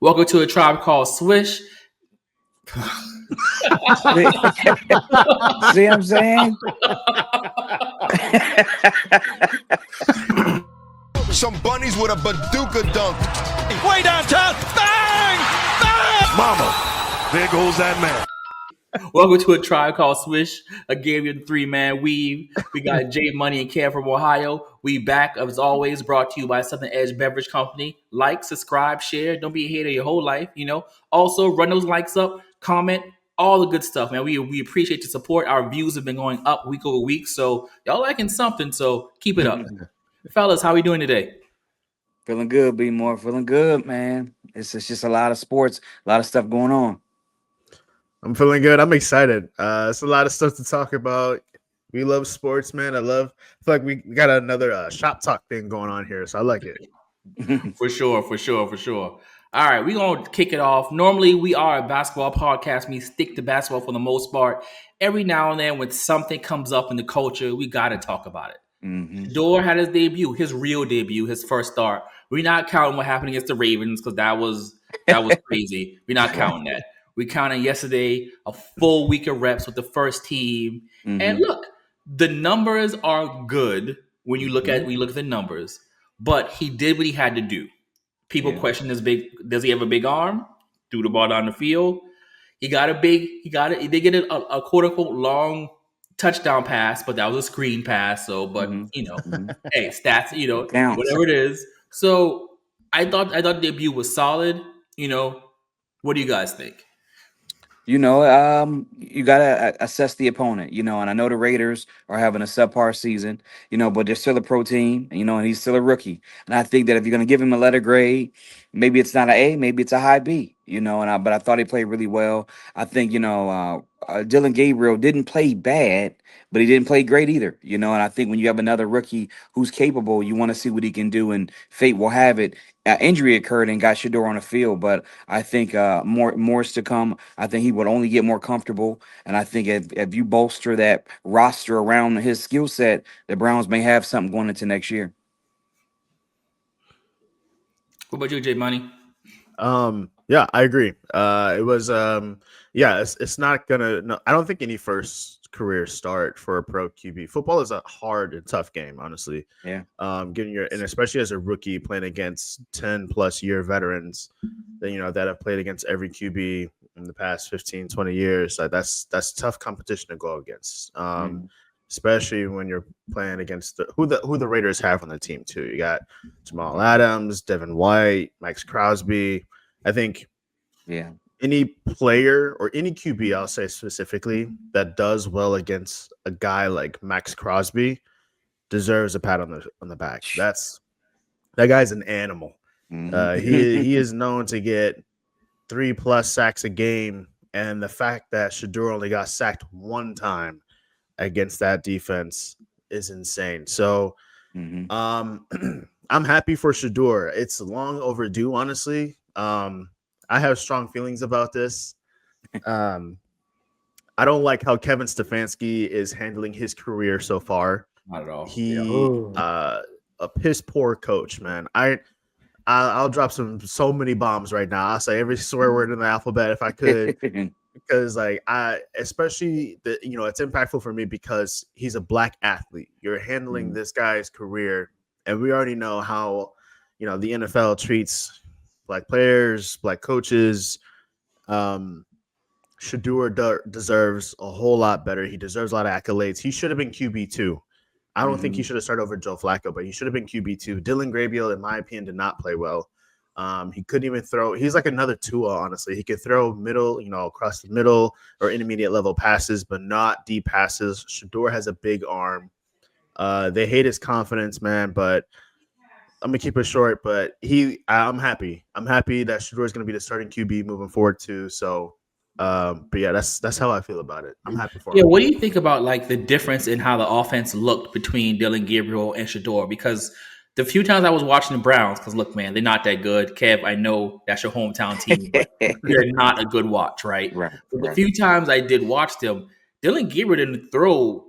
Welcome to a tribe called Swish. See, see what I'm saying? Some bunnies with a bazooka dunk. Way downtown. Bang! Bang! Mama, there goes that man. Welcome to a tribe called Swish, a game of three-man weave. We got Jay Money and Cam from Ohio. We back as always, brought to you by Southern Edge Beverage Company. Like, subscribe, share. Don't be a hater your whole life. Also run those likes up, comment, all the good stuff, man. We appreciate the support. Our views have been going up week over week, so y'all liking something. So keep it up, fellas. How we doing today? Feeling good, B more. Feeling good, man. It's just a lot of sports, a lot of stuff going on. I'm feeling good. I'm excited. It's a lot of stuff to talk about. We love sports, man. I feel like we got another shop talk thing going on here, so I like it. For sure. All right, we're going to kick it off. Normally, we are a basketball podcast. We stick to basketball for the most part. Every now and then, when something comes up in the culture, we got to talk about it. Shedeur had his debut, his real debut, his first start. We're not counting what happened against the Ravens because that was crazy. We're not counting that. We counted yesterday a full week of reps with the first team. And look, the numbers are good when you look at the numbers. But he did what he had to do. People question does he have a big arm? Threw the ball down the field. He did get a quote unquote long touchdown pass, but that was a screen pass. So, hey, stats, whatever it is. So I thought the debut was solid. What do you guys think? You gotta assess the opponent, and I know the Raiders are having a subpar season, but they're still a pro team, and he's still a rookie. And I think that if you're gonna give him a letter grade, maybe it's not an A, maybe it's a high B, but I thought he played really well. I think, Dylan Gabriel didn't play bad, but he didn't play great either, and I think when you have another rookie who's capable, you want to see what he can do, and fate will have it. Injury occurred and got Shedeur on the field, but I think more is to come. I think he would only get more comfortable, and I think if you bolster that roster around his skill set, the Browns may have something going into next year. What about you, Jay Money? Yeah, I agree. It was it's not gonna. No, I don't think any first career start for a pro QB. Football is a hard and tough game, honestly. Yeah. And especially as a rookie playing against 10+ year veterans that have played against every QB in the past 15, 20 years. That's tough competition to go against. Especially when you're playing against who the Raiders have on the team too. You got Jamal Adams, Devin White, Max Crosby. I think any player or any QB, I'll say specifically, that does well against a guy like Max Crosby deserves a pat on the back. That guy's an animal. He is known to get 3+ sacks a game, and the fact that Shedeur only got sacked one time against that defense is insane. So I'm happy for Shedeur. It's long overdue, honestly. I have strong feelings about this. I don't like how Kevin Stefanski is handling his career so far. Not at all. A piss poor coach, man. I'll drop so many bombs right now. I'll say every swear word in the alphabet if I could, because especially it's impactful for me because he's a black athlete. You're handling this guy's career, and we already know how the NFL treats black players, black coaches. Shedeur deserves a whole lot better. He deserves a lot of accolades. He should have been QB2. I don't think he should have started over Joe Flacco, but he should have been QB2. Dylan Gabriel, in my opinion, did not play well. He couldn't even throw. He's like another Tua, honestly. He could throw middle, across the middle or intermediate level passes, but not deep passes. Shedeur has a big arm. They hate his confidence, man, but I'm gonna keep it short. But I'm happy. I'm happy that Shedeur is gonna be the starting QB moving forward too. So, but yeah, that's how I feel about it. I'm happy for him. Yeah, what do you think about the difference in how the offense looked between Dylan Gabriel and Shedeur? Because the few times I was watching the Browns, because look, man, they're not that good. Kev, I know that's your hometown team, but they're not a good watch, right? But the few times I did watch them, Dylan Gabriel didn't throw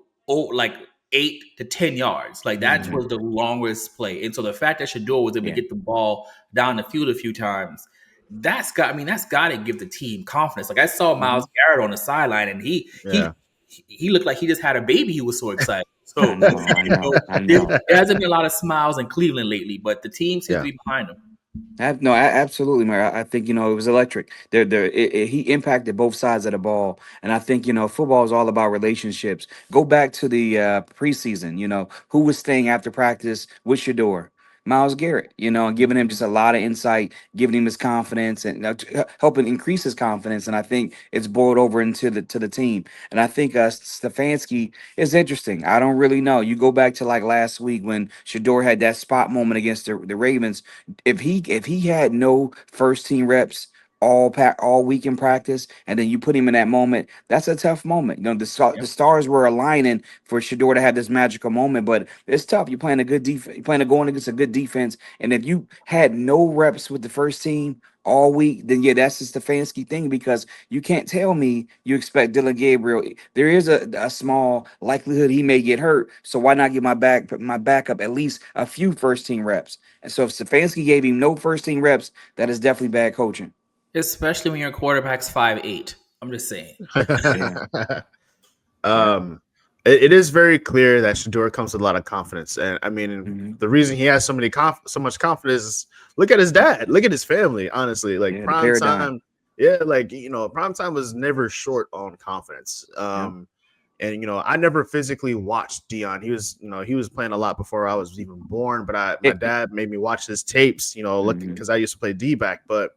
8 to 10 yards. That was the longest play. And so the fact that Shedeur was able to get the ball down the field a few times, that's got to give the team confidence. Like I saw Miles Garrett on the sideline, and Yeah. he looked like he just had a baby. He was so excited. So I know, I know. there hasn't been a lot of smiles in Cleveland lately, but the team seems to Yeah. be behind him. Absolutely, man. I think it was electric. He impacted both sides of the ball, and I think football is all about relationships. Go back to the preseason. Who was staying after practice with Shedeur? Miles Garrett. And giving him just a lot of insight, giving him his confidence, and helping increase his confidence. And I think it's boiled over into the team. And I think Stefanski is interesting. I don't really know. You go back to like last week when Shedeur had that spot moment against the Ravens. If he had no first team reps all week in practice, and then you put him in that moment, that's a tough moment. The stars were aligning for Shedeur to have this magical moment, but it's tough. You're playing a good defense. You're playing going against a good defense, and if you had no reps with the first team all week, then that's the Stefanski thing, because you can't tell me you expect Dylan Gabriel. There is a small likelihood he may get hurt, so why not give my backup at least a few first team reps? And so if Stefanski gave him no first team reps, that is definitely bad coaching. Especially when your quarterback's 5'8". I'm just saying. It is very clear that Shedeur comes with a lot of confidence, and I mean, the reason he has so much confidence is look at his dad, look at his family. Honestly, like prime time, prime time was never short on confidence. And I never physically watched Dion. He was playing a lot before I was even born. But my dad made me watch his tapes. Because I used to play D-back. But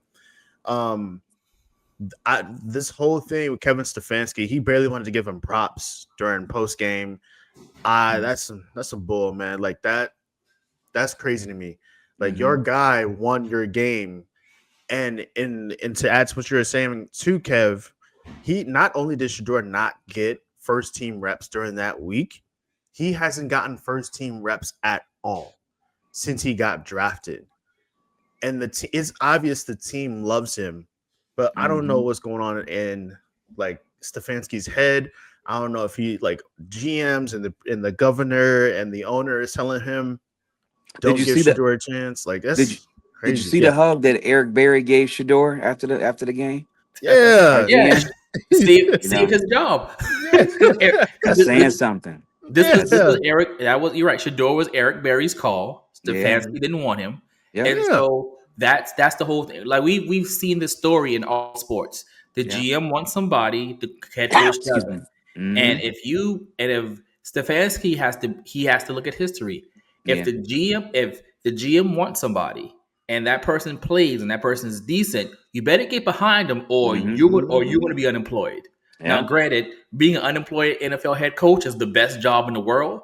this whole thing with Kevin Stefanski, he barely wanted to give him props during post game. That's a bull, man. Like that's crazy to me. Like your guy won your game, and to add to what you were saying too, Kev, he not only did Shedeur not get first team reps during that week, he hasn't gotten first team reps at all since he got drafted. And it's obvious the team loves him, but I don't know what's going on in like Stefanski's head. I don't know if he like GMs and the governor and the owner is telling him don't give Shedeur a chance. Like that's crazy. Did you see the hug that Eric Berry gave Shedeur after the game? Yeah. Saved his job. That's saying something. This was Eric. You're right. Shedeur was Eric Berry's call. Stefanski didn't want him. And so that's the whole thing. Like we've seen this story in all sports. The GM wants somebody, the head coach doesn't. And if Stefanski has to look at history. If the GM wants somebody and that person plays and that person is decent, you better get behind them, or you're going to be unemployed. Now, granted, being an unemployed NFL head coach is the best job in the world.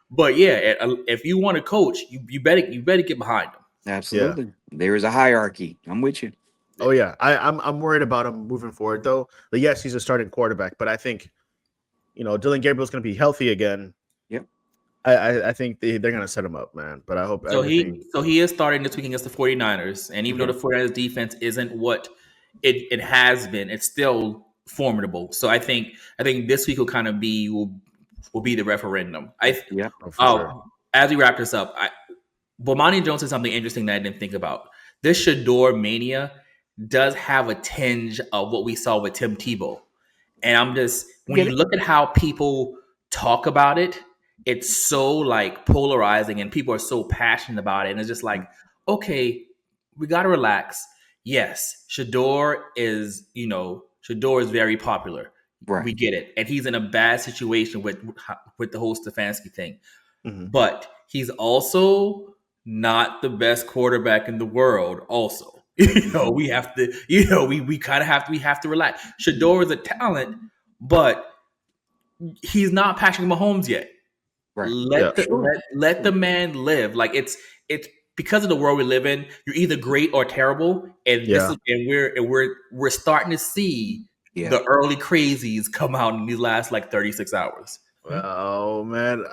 but yeah, if you want to coach, you better get behind them. Absolutely, there is a hierarchy. I'm with you. Oh yeah, I'm worried about him moving forward though. But yes, he's a starting quarterback, but I think Dylan Gabriel's going to be healthy again. Yep. I think they're going to set him up, man. But I hope so. He is starting this week against the 49ers, and even though the 49ers defense isn't what it has been, it's still formidable. So I think this week will kind of will be the referendum. Sure. As we wrap this up, Bomani Jones said something interesting that I didn't think about. This Shedeur mania does have a tinge of what we saw with Tim Tebow. And when you look at how people talk about it, it's so like polarizing and people are so passionate about it. And it's just like, okay, we got to relax. Yes, Shedeur is very popular. Right. We get it. And he's in a bad situation with the whole Stefanski thing. But he's also not the best quarterback in the world also. We have to, we kind of have to relax. Shedeur is a talent, but he's not Patrick Mahomes yet. Right. Let the man live. Like it's because of the world we live in. You're either great or terrible, and we're starting to see the early crazies come out in these last like 36 hours. Oh man.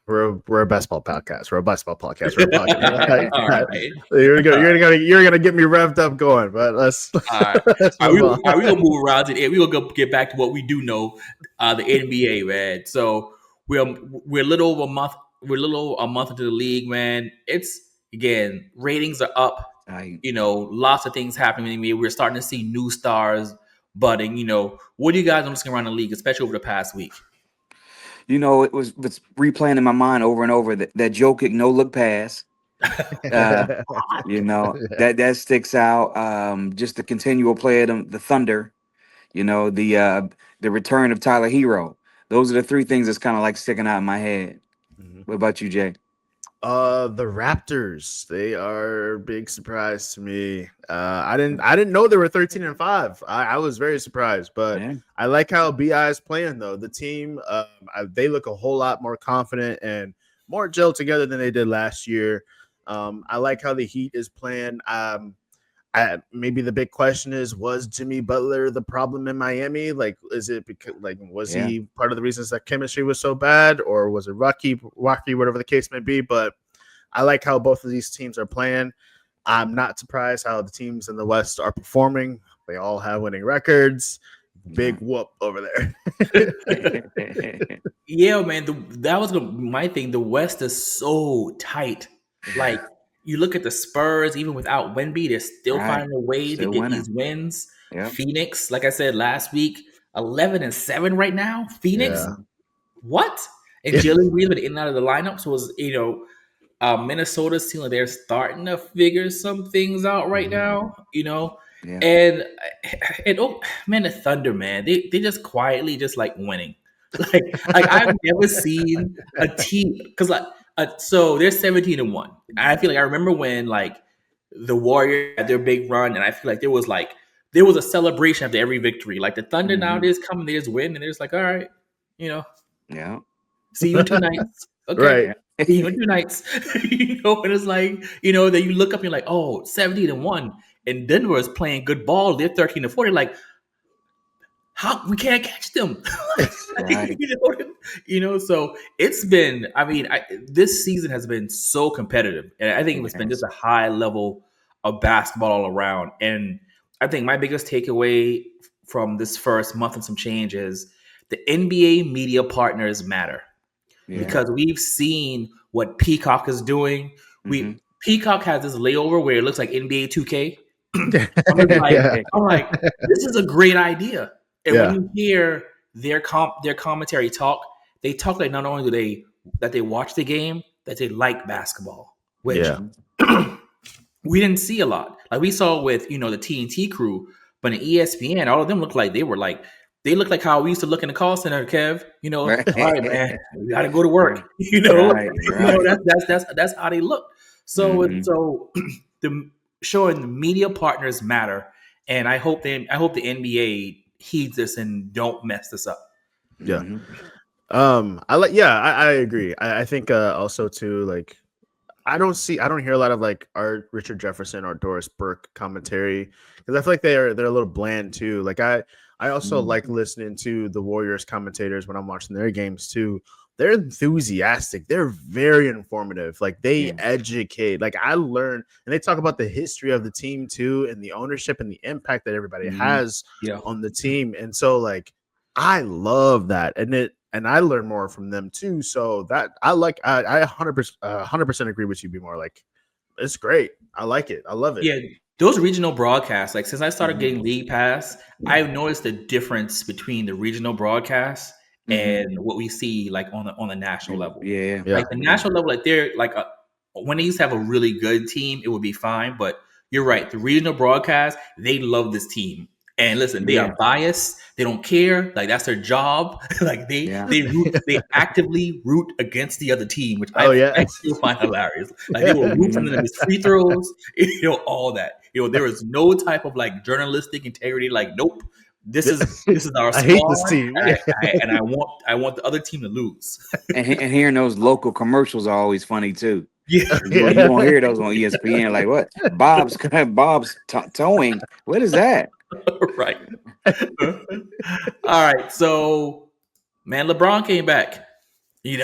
We're a basketball podcast. We're a basketball podcast. We're a podcast. All right. You're gonna get me revved up going, but let's. All right. We're gonna move around to it. We're gonna get back to what we do know, the NBA, man. So we're a little over a month. We're a little over a month into the league, man. It's again, ratings are up. Right. Lots of things happening. We're starting to see new stars budding. What do you guys noticing around the league, especially over the past week? It's replaying in my mind over and over that Jokic no look pass. Uh, that sticks out. Just the continual play of the Thunder. The return of Tyler Hero. Those are the three things that's kind of like sticking out in my head. Mhm. What about you, Jay? The Raptors, they are a big surprise to me. I didn't know they were 13-5. I was very surprised, but Yeah. I like how BI is playing though. The team, they look a whole lot more confident and more gelled together than they did last year. I like how the Heat is playing. Maybe the big question is, was Jimmy Butler the problem in Miami? Like, is it because was Yeah. he part of the reasons that chemistry was so bad, or was it Rocky, whatever the case may be? But I like how both of these teams are playing. I'm not surprised how the teams in the West are performing. They all have winning records. Big whoop over there. Yeah, man. That was my thing. The West is so tight. Like, you look at the Spurs, even without Wemby, they're still Right. finding a way to Still get winning. these wins. Yeah. Phoenix, like I said last week, 11-7 right now. Phoenix, Yeah. what? And Jalen Green been in and out of the lineup. So it's Minnesota seems like they're starting to figure some things out right now. Yeah. And oh man, the Thunder, man, they just quietly just like winning. Like I've never seen a team because so they're 17-1. I feel like I remember when like the Warriors had their big run, and I feel like there was a celebration after every victory. Like the Thunder nowadays come, they just win, and they're just like, all right, Yeah. see you in 2 nights. Okay. Right. See you in 2 nights. And it's like, then you look up and you're like, oh, 17-1. And Denver is playing good ball. They're 13-4. They're like, how we can't catch them. Right. So it's been, this season has been so competitive. And I think it's been just a high level of basketball all around. And I think my biggest takeaway from this first month and some change is the NBA media partners matter. Yeah. Because we've seen what Peacock is doing. Mhm. Peacock has this layover where it looks like NBA 2K. I'm like, this is a great idea. And when you hear their commentary talk, they talk like not only do they watch the game, that they like basketball, which we didn't see a lot. Like we saw with the TNT crew, but in ESPN, all of them looked like they look like how we used to look in the call center, Kev. Right. All right, man, we got to go to work. Right. That's how they look. So the showing the media partners matter, and I hope the NBA heeds this and don't mess this up. Yeah. I agree. I think also too, like, I don't hear a lot of like our Richard Jefferson or Doris Burke commentary, because I feel like they're a little bland too. Like I also like listening to the Warriors commentators when I'm watching their games too. They're enthusiastic. They're very informative. Like they educate. Like I learn, and they talk about the history of the team too, and the ownership and the impact that everybody has on the team. And so like I love that, and I learn more from them too. So that I 100% agree with you. Be more like, it's great. I like it. I love it. Yeah, those regional broadcasts. Like since I started getting League Pass, I've noticed the difference between the regional broadcasts and what we see like on the national level. Yeah. Like the national level, like they're like when they used to have a really good team, it would be fine. But you're right, the regional broadcast, they love this team. And listen, they are biased. They don't care. Like that's their job. Like they actively root against the other team, which I still find hilarious. Like they will root for them to miss free throws, all that. There is no type of like journalistic integrity. Like, nope, this is our squad. I hate this team. And I want the other team to lose. And hearing those local commercials are always funny too. Yeah. You won't hear those on ESPN. Like what? Bob's towing. What is that? Right. All right. So, man, LeBron came back, and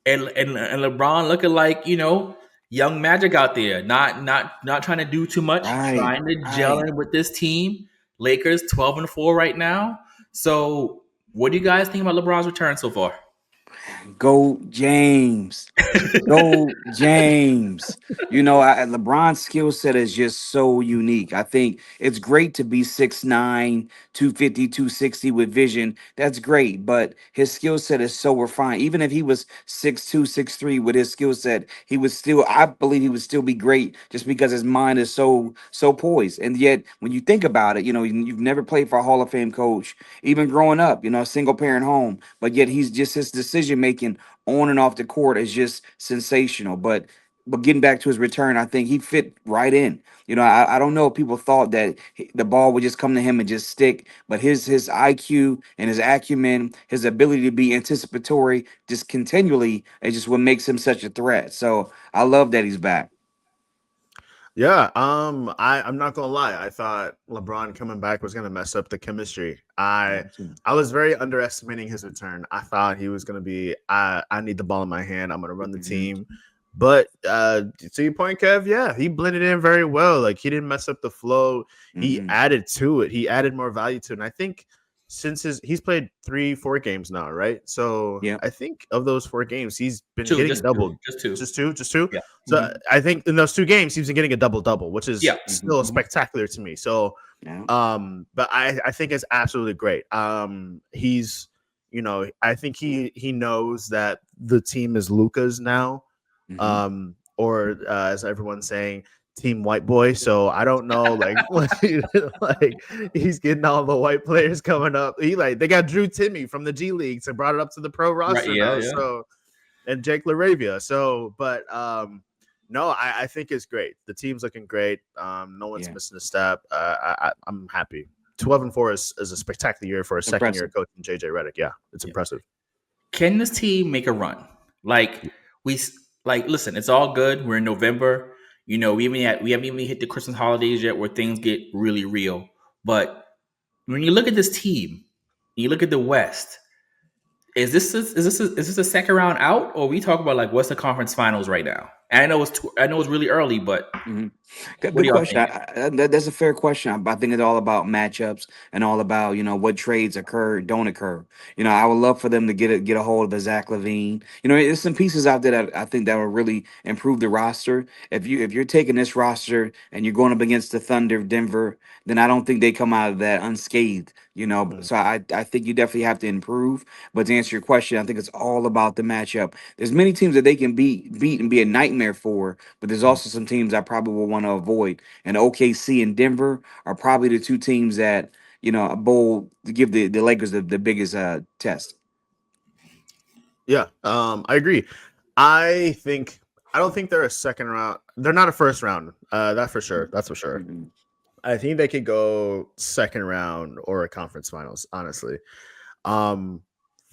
LeBron looking like, young Magic out there, not trying to do too much, trying to gel in with this team. Lakers 12-4 right now. So, what do you guys think about LeBron's return so far? Go James. Go James. LeBron's skill set is just so unique. I think it's great to be 6'9", 250, 260 with vision. That's great, but his skill set is so refined. Even if he was 6'2", 6'3", with his skill set, I believe he would still be great just because his mind is so poised. And yet, when you think about it, you've never played for a Hall of Fame coach, even growing up, a single parent home, but yet his decision making on and off the court is just sensational. But getting back to his return, I think he fit right in. I don't know if people thought that the ball would just come to him and just stick, but his IQ and his acumen, his ability to be anticipatory, just continually, is just what makes him such a threat. So I love that he's back. Yeah, I'm not gonna lie. I thought LeBron coming back was gonna mess up the chemistry. I was very underestimating his return. I thought he was gonna be, I need the ball in my hand. I'm gonna run the team. But to your point, Kev, yeah, he blended in very well. Like, he didn't mess up the flow. He added to it. He added more value to it. And I think since he's played 3-4 games now, right? So Yeah. I think of those 4 games, he's been Two, getting just doubled. two, just two. Just two. Yeah. So I think in those 2 games, he's been getting a double, which is Yeah. still spectacular to me. So, Yeah. but I think it's absolutely great. He's, I think he knows that the team is Luka's now, or as everyone's saying, Team White Boy. So I don't know, like, like, he's getting all the white players coming up. They got Drew Timmy from the G League, so brought it up to the pro roster Right, now. yeah. So, and Jake LaRavia. So, but no, I think it's great. The team's looking great. No one's missing a step. I'm happy. 12-4 is a spectacular year for a second year coach in JJ Redick. Yeah, it's impressive. Can this team make a run? Listen, it's all good. We're in November. We haven't even hit the Christmas holidays yet, where things get really real. But when you look at this team, you look at the West. Is this a second round out, or we talk about like what's the conference finals right now? And I know it's really early, but what do Good y'all question. think? That's a fair question. I think it's all about matchups and all about what trades occur, don't occur. I would love for them to get a hold of a Zach Levine. There's some pieces out there that I think that will really improve the roster. If you're taking this roster and you're going up against the Thunder, Denver, then I don't think they come out of that unscathed. So I think you definitely have to improve. But to answer your question, I think it's all about the matchup. There's many teams that they can beat and be a nightmare for, but there's also some teams I probably will want to avoid. And OKC and Denver are probably the 2 teams that are bold to give the Lakers the biggest test. Yeah, I agree. I don't think they're a second round. They're not a first round. That for sure. That's for sure. I think they could go second round or a conference finals, honestly.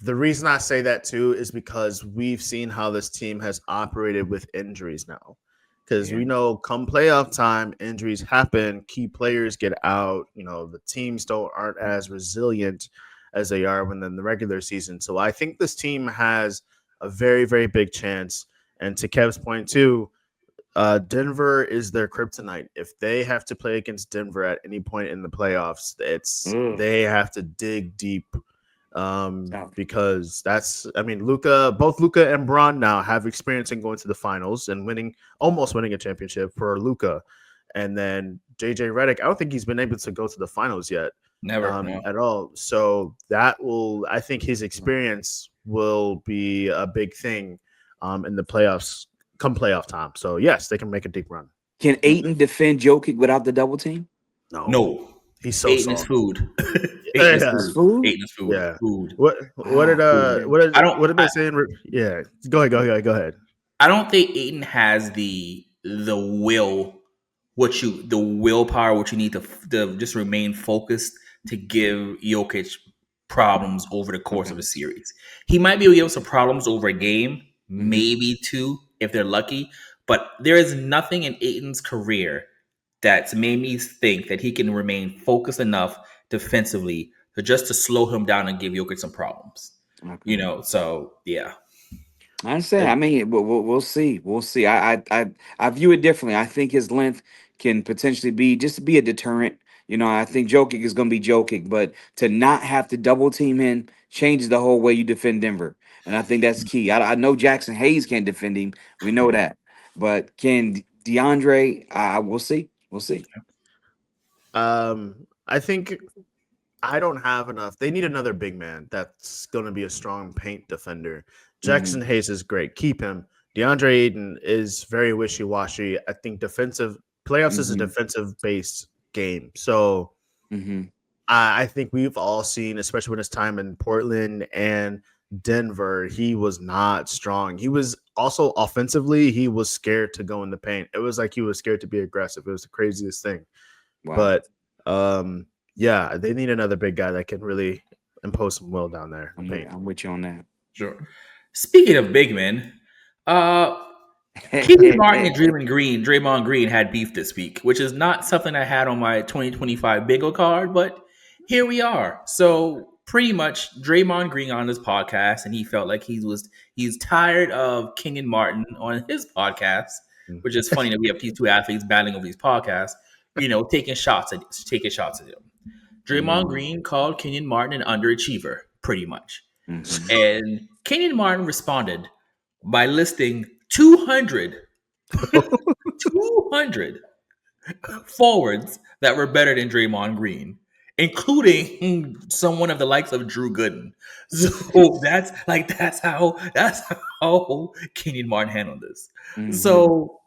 The reason I say that too is because we've seen how this team has operated with injuries now. Because we know come playoff time, injuries happen, key players get out, the teams aren't as resilient as they are when in the regular season. So I think this team has a very, very big chance. And to Kev's point too, Denver is their kryptonite. If they have to play against Denver at any point in the playoffs, they have to dig deep, because both Luka and Bron now have experience in going to the finals and almost winning a championship for Luka, and then JJ Redick. I don't think he's been able to go to the finals yet, Never at all. So I think his experience will be a big thing, in the playoffs. Come playoff time. So yes, they can make a deep run. Can Ayton defend Jokic without the double team? No. He's so Aiden is soft. food. Yeah. Aiden is food. Yeah. Food. What did they say? Yeah. Go ahead. I don't think Aiden has the willpower what you need to just remain focused to give Jokic problems over the course of a series. He might be able to give some problems over a game, maybe 2 if they're lucky, but there is nothing in Aiden's career that's made me think that he can remain focused enough defensively to slow him down and give Jokic some problems. So yeah. I understand. I mean, we'll see. We'll see. I view it differently. I think his length can potentially be a deterrent. I think Jokic is going to be Jokic, but to not have to double team him changes the whole way you defend Denver. and I think that's key. I know Jackson Hayes can't defend him. We know that, but can DeAndre? We'll see. We'll see. I think I don't have enough. They need another big man that's going to be a strong paint defender. Mhm. Jackson Hayes is great. Keep him. DeAndre Ayton is very wishy washy. I think defensive playoffs is a Mhm. defensive based game. So Mhm. I think we've all seen, especially when his time in Portland and Denver, he was not strong. He was also offensively, he was scared to go in the paint. It was like he was scared to be aggressive. It was the craziest thing. Wow. But yeah, they need another big guy that can really impose some will down there in the paint. I'm with you on that. Sure. Speaking of big men, uh, Kenyon Martin and Draymond Green had beef this week, which is not something I had on my 2025 bingo card, but here we are. So pretty much Draymond Green on his podcast, and he felt like he's tired of Kenyon Martin on his podcast, Mm. which is funny that we have these two athletes battling over these podcasts, taking shots at him. Draymond Mm. Green called Kenyon Martin an underachiever, pretty much. Mhm. And Kenyon Martin responded by listing 200 forwards that were better than Draymond Green, including someone of the likes of Drew Gooden. So that's how Kenyon Martin handled this. Mhm. So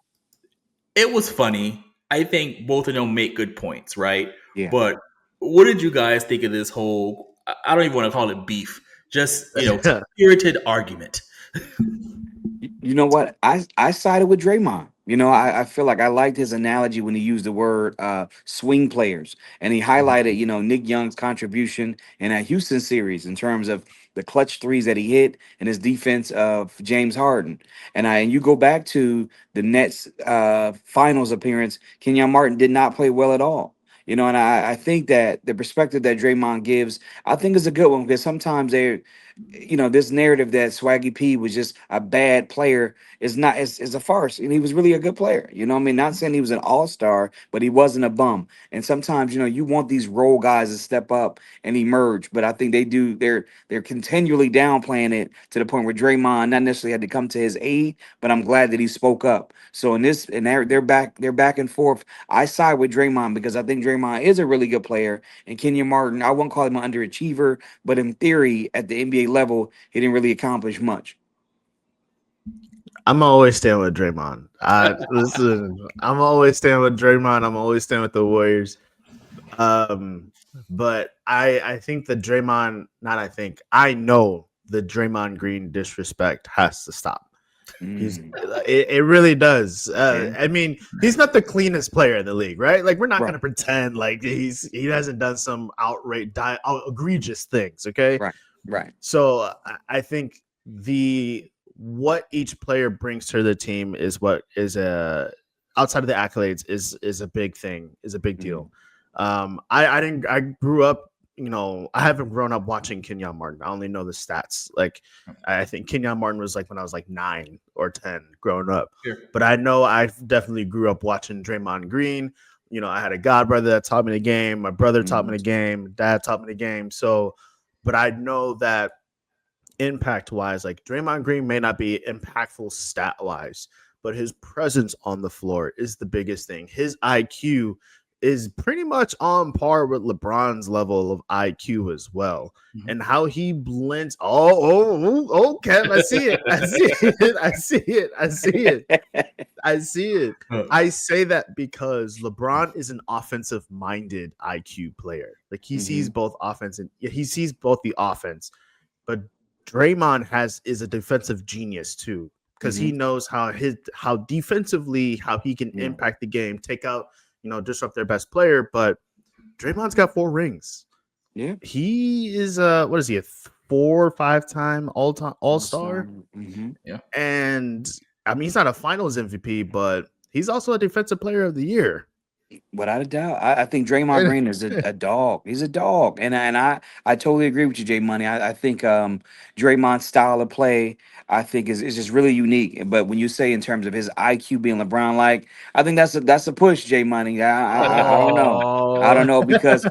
it was funny. I think both of them make good points, right? Yeah. But what did you guys think of this whole? I don't even want to call it beef. Just spirited argument. You know what? I sided with Draymond. I feel like I liked his analogy when he used the word swing players. And he highlighted, Nick Young's contribution in that Houston series in terms of the clutch threes that he hit and his defense of James Harden. And you go back to the Nets finals appearance, Kenyon Martin did not play well at all. And I think that the perspective that Draymond gives, I think is a good one because sometimes this narrative that Swaggy P was just a bad player is a farce, and he was really a good player. What I mean? Not saying he was an all-star, but he wasn't a bum. And sometimes, you want these role guys to step up and emerge, but I think they're continually downplaying it to the point where Draymond not necessarily had to come to his aid, but I'm glad that he spoke up. So in this, and they're back and forth. I side with Draymond because I think Draymond is a really good player, and Kenyon Martin, I wouldn't call him an underachiever, but in theory, at the NBA level, he didn't really accomplish much. I'm always staying with Draymond. Listen, I'm always staying with Draymond. I'm always staying with the Warriors. But I think the Draymond, not I think, I know the Draymond Green disrespect has to stop. Mm, It really does. yeah, I mean, he's not the cleanest player in the league, right? Like we're not right, gonna pretend like he hasn't done some egregious things, okay? right, right. So I think the what each player brings to the team is what is a outside of the accolades is a big thing, is a big Mm, deal. I grew up, I haven't grown up watching Kenyon Martin. I only know the stats. Like I think Kenyon Martin was like when I was like 9 or 10 growing up. Sure. But I know I definitely grew up watching Draymond Green. I had a god brother that taught me the game. My brother taught me mhm, the game. Dad taught me the game. So, but I know that impact wise, like Draymond Green may not be impactful stat wise, but his presence on the floor is the biggest thing. His IQ is pretty much on par with LeBron's level of IQ as well. Mhm. And how he blends. Oh, Kev, I see it. I see it. I see it. I see it. I see it. I say that because LeBron is an offensive minded IQ player. Like he sees mhm, both offense and he sees both the offense, but Draymond is a defensive genius too, because he mhm, knows how defensively how he can yeah, impact the game, take out, disrupt their best player. But Draymond's got 4 rings. yeah. He is what is he, a 4 or 5 time all star? Mhm. Yeah. And I mean he's not a finals MVP, but he's also a defensive player of the year. Without a doubt, I think Draymond Green is a dog. He's a dog, and I totally agree with you, Jay Money. I think Draymond's style of play, I think is just really unique. But when you say in terms of his IQ being LeBron like, I think that's a push, Jay Money. I don't know. I don't know because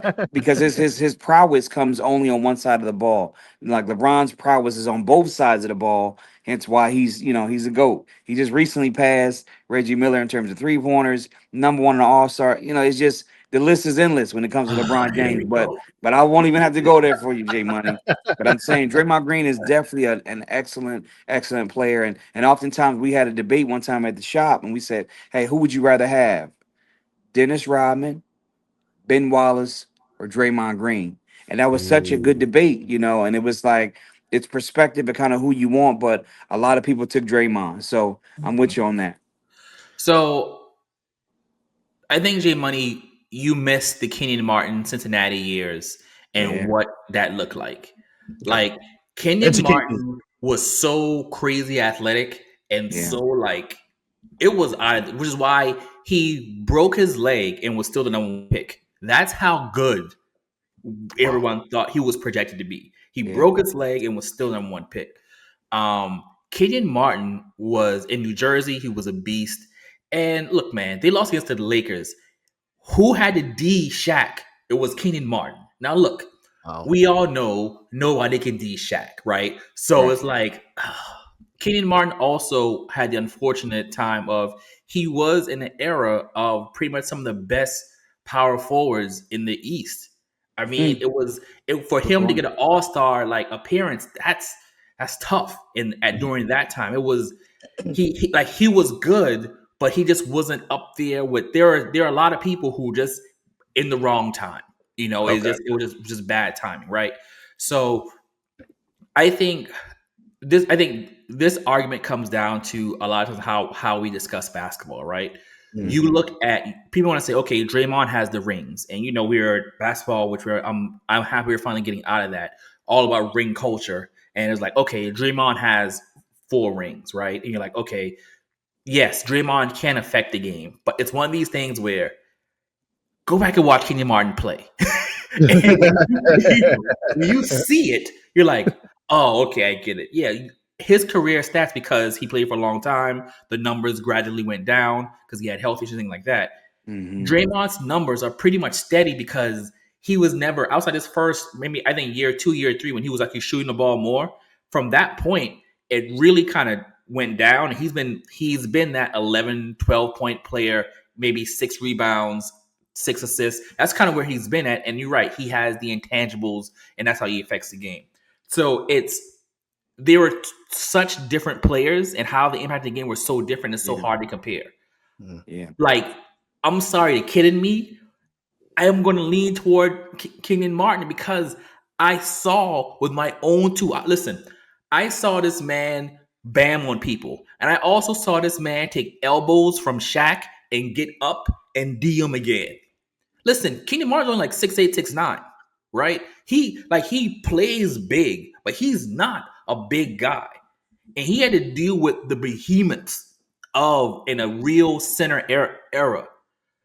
his prowess comes only on one side of the ball. Like LeBron's prowess is on both sides of the ball. Hence why he's a GOAT. He just recently passed Reggie Miller in terms of 3-pointers, number one in the All-Star. It's just the list is endless when it comes to LeBron Here James. we But go. but I won't even have to go there for you, J Money. But I'm saying Draymond Green is definitely an excellent player. And oftentimes we had a debate one time at the shop and we said, hey, who would you rather have? Dennis Rodman, Ben Wallace, or Draymond Green? And that was such a good debate, and it was like it's perspective of kind of who you want, but a lot of people took Draymond. So I'm with you on that. So I think J Money, you missed the Kenyon Martin Cincinnati years and Yeah. what that looked like. Like Kenyon Educate me. Martin was so crazy athletic and Yeah. so like it was odd, which is why he broke his leg and was still the number one pick. That's how good everyone thought he was projected to be. He Yeah. broke his leg and was still number one pick. Kenyon Martin was in New Jersey. He was a beast. And look, man, they lost against the Lakers. Who had to D Shaq? It was Kenyon Martin. Now look, we all know nobody can D Shaq, right? So Right. it's like Kenyon Martin also had the unfortunate time of he was in an era of pretty much some of the best power forwards in the East. I mean, for Good him to point. get an All Star like appearance. That's tough. During that time, it was he was good, but he just wasn't up there with. There are a lot of people who just in the wrong time. It was just bad timing, right? So I think this argument comes down to a lot of how we discuss basketball, right? You look at people want to say, okay, Draymond has the rings, and we're basketball, which I'm happy we're finally getting out of that, all about ring culture, and it's like, okay, Draymond has 4 rings, right? And you're like, okay, yes, Draymond can affect the game, but it's one of these things where go back and watch Kenyon Martin play. And when you see it, you're like, oh, okay, I get it. Yeah, his career stats, because he played for a long time, the numbers gradually went down because he had health issues, things like that. Draymond's numbers are pretty much steady because he was never outside his first, maybe I think year 2, year 3, when he was actually shooting the ball more. From that point, it really kind of went down. He's been that 11, 12-point player, maybe 6 rebounds, 6 assists. That's kind of where he's been at. And you're right, he has the intangibles, and that's how he affects the game. So they were such different players, and how they impacted the game were so different. It's so hard to compare. Yeah. Like, I'm sorry, you kidding me? I am going to lean toward Kenyon Martin because I saw with my own two. Listen, I saw this man bam on people, and I also saw this man take elbows from Shaq and get up and D him again. Listen, Kenyon Martin's only like 6'8", 6'9", right? He plays big, but he's not a big guy, and he had to deal with the behemoths in a real center era.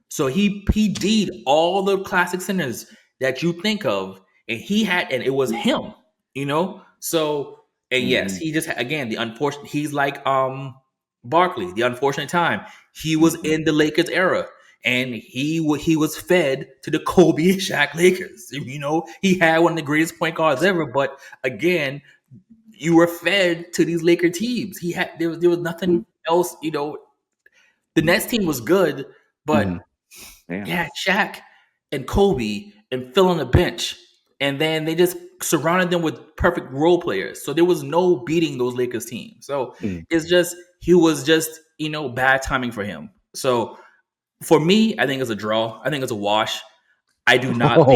So he D'd all the classic centers that you think of, and it was him, So, and yes, he just again the unfortunate. He's like Barkley, the unfortunate time. He was in the Lakers era, and he was fed to the Kobe and Shaq Lakers. He had one of the greatest point guards ever, but again, you were fed to these Laker teams. There was nothing else. The Nets team was good, but yeah, Shaq and Kobe and Phil on the bench. And then they just surrounded them with perfect role players. So there was no beating those Lakers teams. So he was just, bad timing for him. So for me, I think it's a draw. I think it's a wash. I do not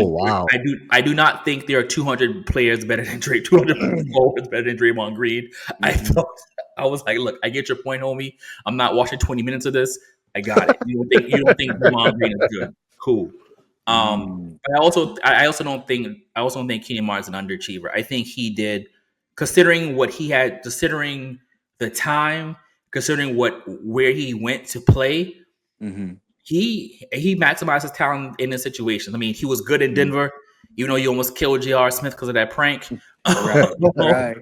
I do not think there are 200 players better than 200 forwards better than Draymond Green. I was like, look, I get your point, homie. I'm not watching 20 minutes of this. I got it. You don't think Draymond Green is good? Cool. But I also don't think Kenyon Martin's an underachiever. I think he did, considering what he had, considering the time, considering where he went to play. He maximized his talent in this situation. I mean, he was good in Denver, even though he almost killed J.R. Smith because of that prank. Right.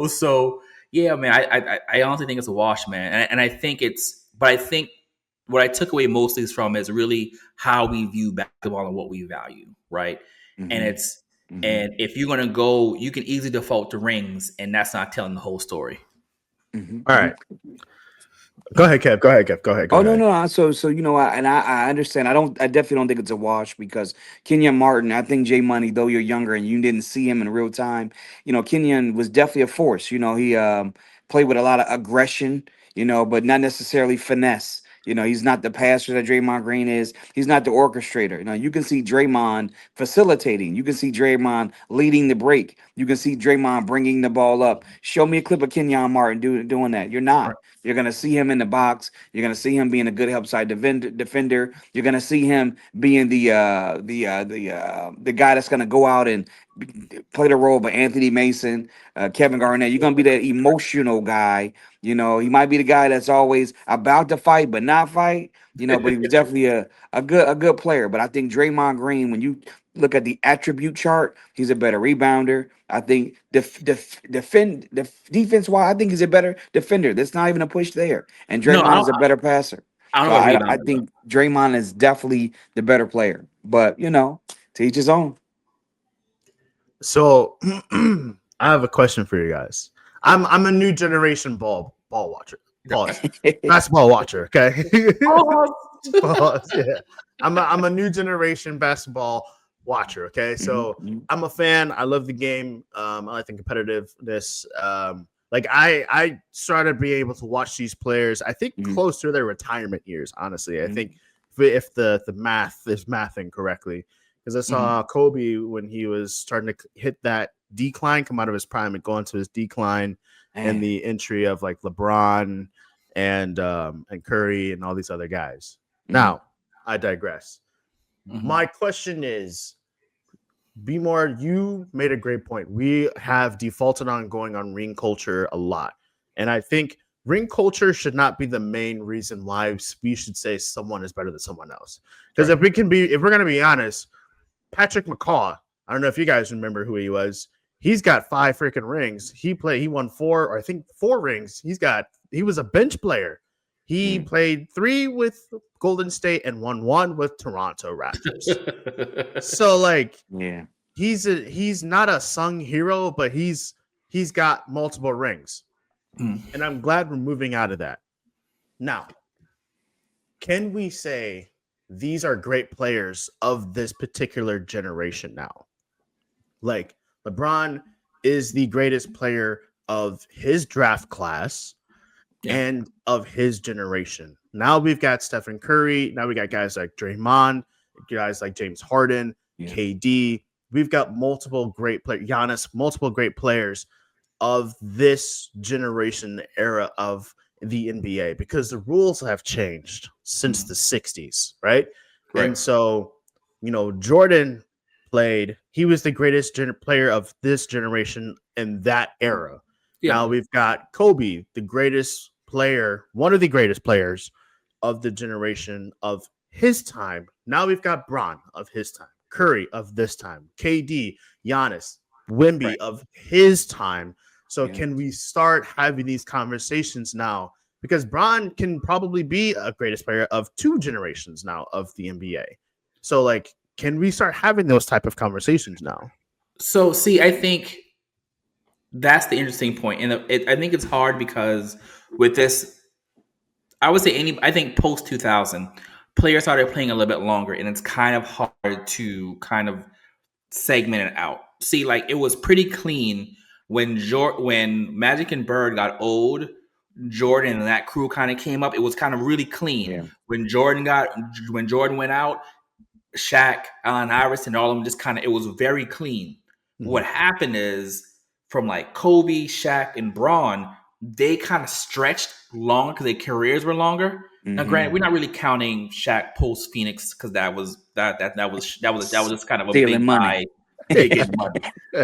So yeah, man, I honestly think it's a wash, man, and I think what I took away mostly from is really how we view basketball and what we value, right? And and if you're gonna go, you can easily default to rings, and that's not telling the whole story. All right. Go ahead, Kev. Go ahead, Kev. Go ahead. Go Oh ahead. no. So I understand. I definitely don't think it's a wash because Kenyon Martin. I think Jay Money, though you're younger and you didn't see him in real time, Kenyon was definitely a force. He played with a lot of aggression, but not necessarily finesse. He's not the passer that Draymond Green is. He's not the orchestrator. You can see Draymond facilitating. You can see Draymond leading the break. You can see Draymond bringing the ball up. Show me a clip of Kenyon Martin doing that. You're not. You're gonna see him in the box. You're gonna see him being a good help side defender. You're gonna see him being the guy that's gonna go out and play the role of Anthony Mason, Kevin Garnett. You're gonna be that emotional guy. He might be the guy that's always about to fight but not fight. But he was definitely a good player. But I think Draymond Green, when you look at the attribute chart, he's a better rebounder. I think defense wise, I think he's a better defender. There's not even a push there. And No, Draymond is a better passer. I don't So know about I rebounding. think Draymond is definitely the better player. But to each his own. So I have a question for you guys. I'm a new generation ball watcher. Basketball watcher, okay? Yeah. I'm a new generation basketball watcher, okay? So I'm a fan. I love the game. I like the competitiveness. Like I started being able to watch these players, I think close to their retirement years, honestly. I think if the math is mathing correctly. Because I saw Kobe when he was starting to hit that decline, come out of his prime and go into his decline, and the entry of like LeBron and Curry and all these other guys. Now, I digress. My question is, B-More, you made a great point. We have defaulted on going on ring culture a lot. And I think ring culture should not be the main reason why we should say someone is better than someone else. Because if we're going to be honest, Patrick McCaw, I don't know if you guys remember who he was. He's got 5 freaking rings. He won 4, or I think 4 rings. He was a bench player. He played 3 with Golden State and won 1 with Toronto Raptors. So he's not a sung hero, but he's got multiple rings. And I'm glad we're moving out of that. Now, can we say these are great players of this particular generation now? Like, LeBron is the greatest player of his draft class and of his generation. Now we've got Stephen Curry. Now we got guys like Draymond, guys like James Harden, KD. We've got multiple great players, Giannis, multiple great players of this generation era of the NBA, because the rules have changed since the 60s, right? And so, Jordan played, he was the greatest player of this generation in that era. Now we've got Kobe, the greatest player, one of the greatest players of the generation of his time. Now we've got Bron of his time, Curry of this time, KD, Giannis, Wemby of his time. So can we start having these conversations now? Because Bron can probably be a greatest player of 2 generations now of the NBA. So can we start having those type of conversations now? So see, I think that's the interesting point. And I think it's hard because with this, I would say I think post 2000, players started playing a little bit longer, and it's kind of hard to kind of segment it out. See, it was pretty clean when Magic and Bird got old. Jordan and that crew kind of came up. It was kind of really clean. Yeah. When Jordan went out, Shaq, Allen Iverson, all of them just kind of, it was very clean. What happened is from Kobe, Shaq, and Braun, they kind of stretched longer because their careers were longer. Now, granted, we're not really counting Shaq post Phoenix because that was just kind of a Stealing big money. big money.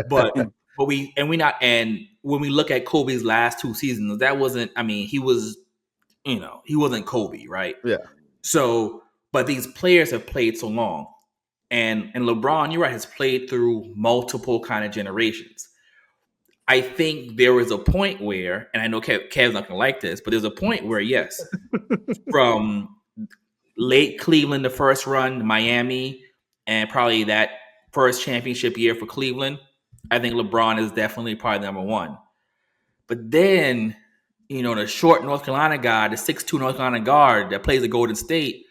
But when we look at Kobe's last 2 seasons, that wasn't. I mean, he was, he wasn't Kobe, right? Yeah. So, but these players have played so long, and LeBron, you're right, has played through multiple kind of generations. I think there was a point where, and I know Kev's not going to like this, but there's a point where, yes, from late Cleveland, the first run, Miami, and probably that first championship year for Cleveland, I think LeBron is definitely probably number one. But then, the short North Carolina guy, the 6'2" North Carolina guard that plays at Golden State,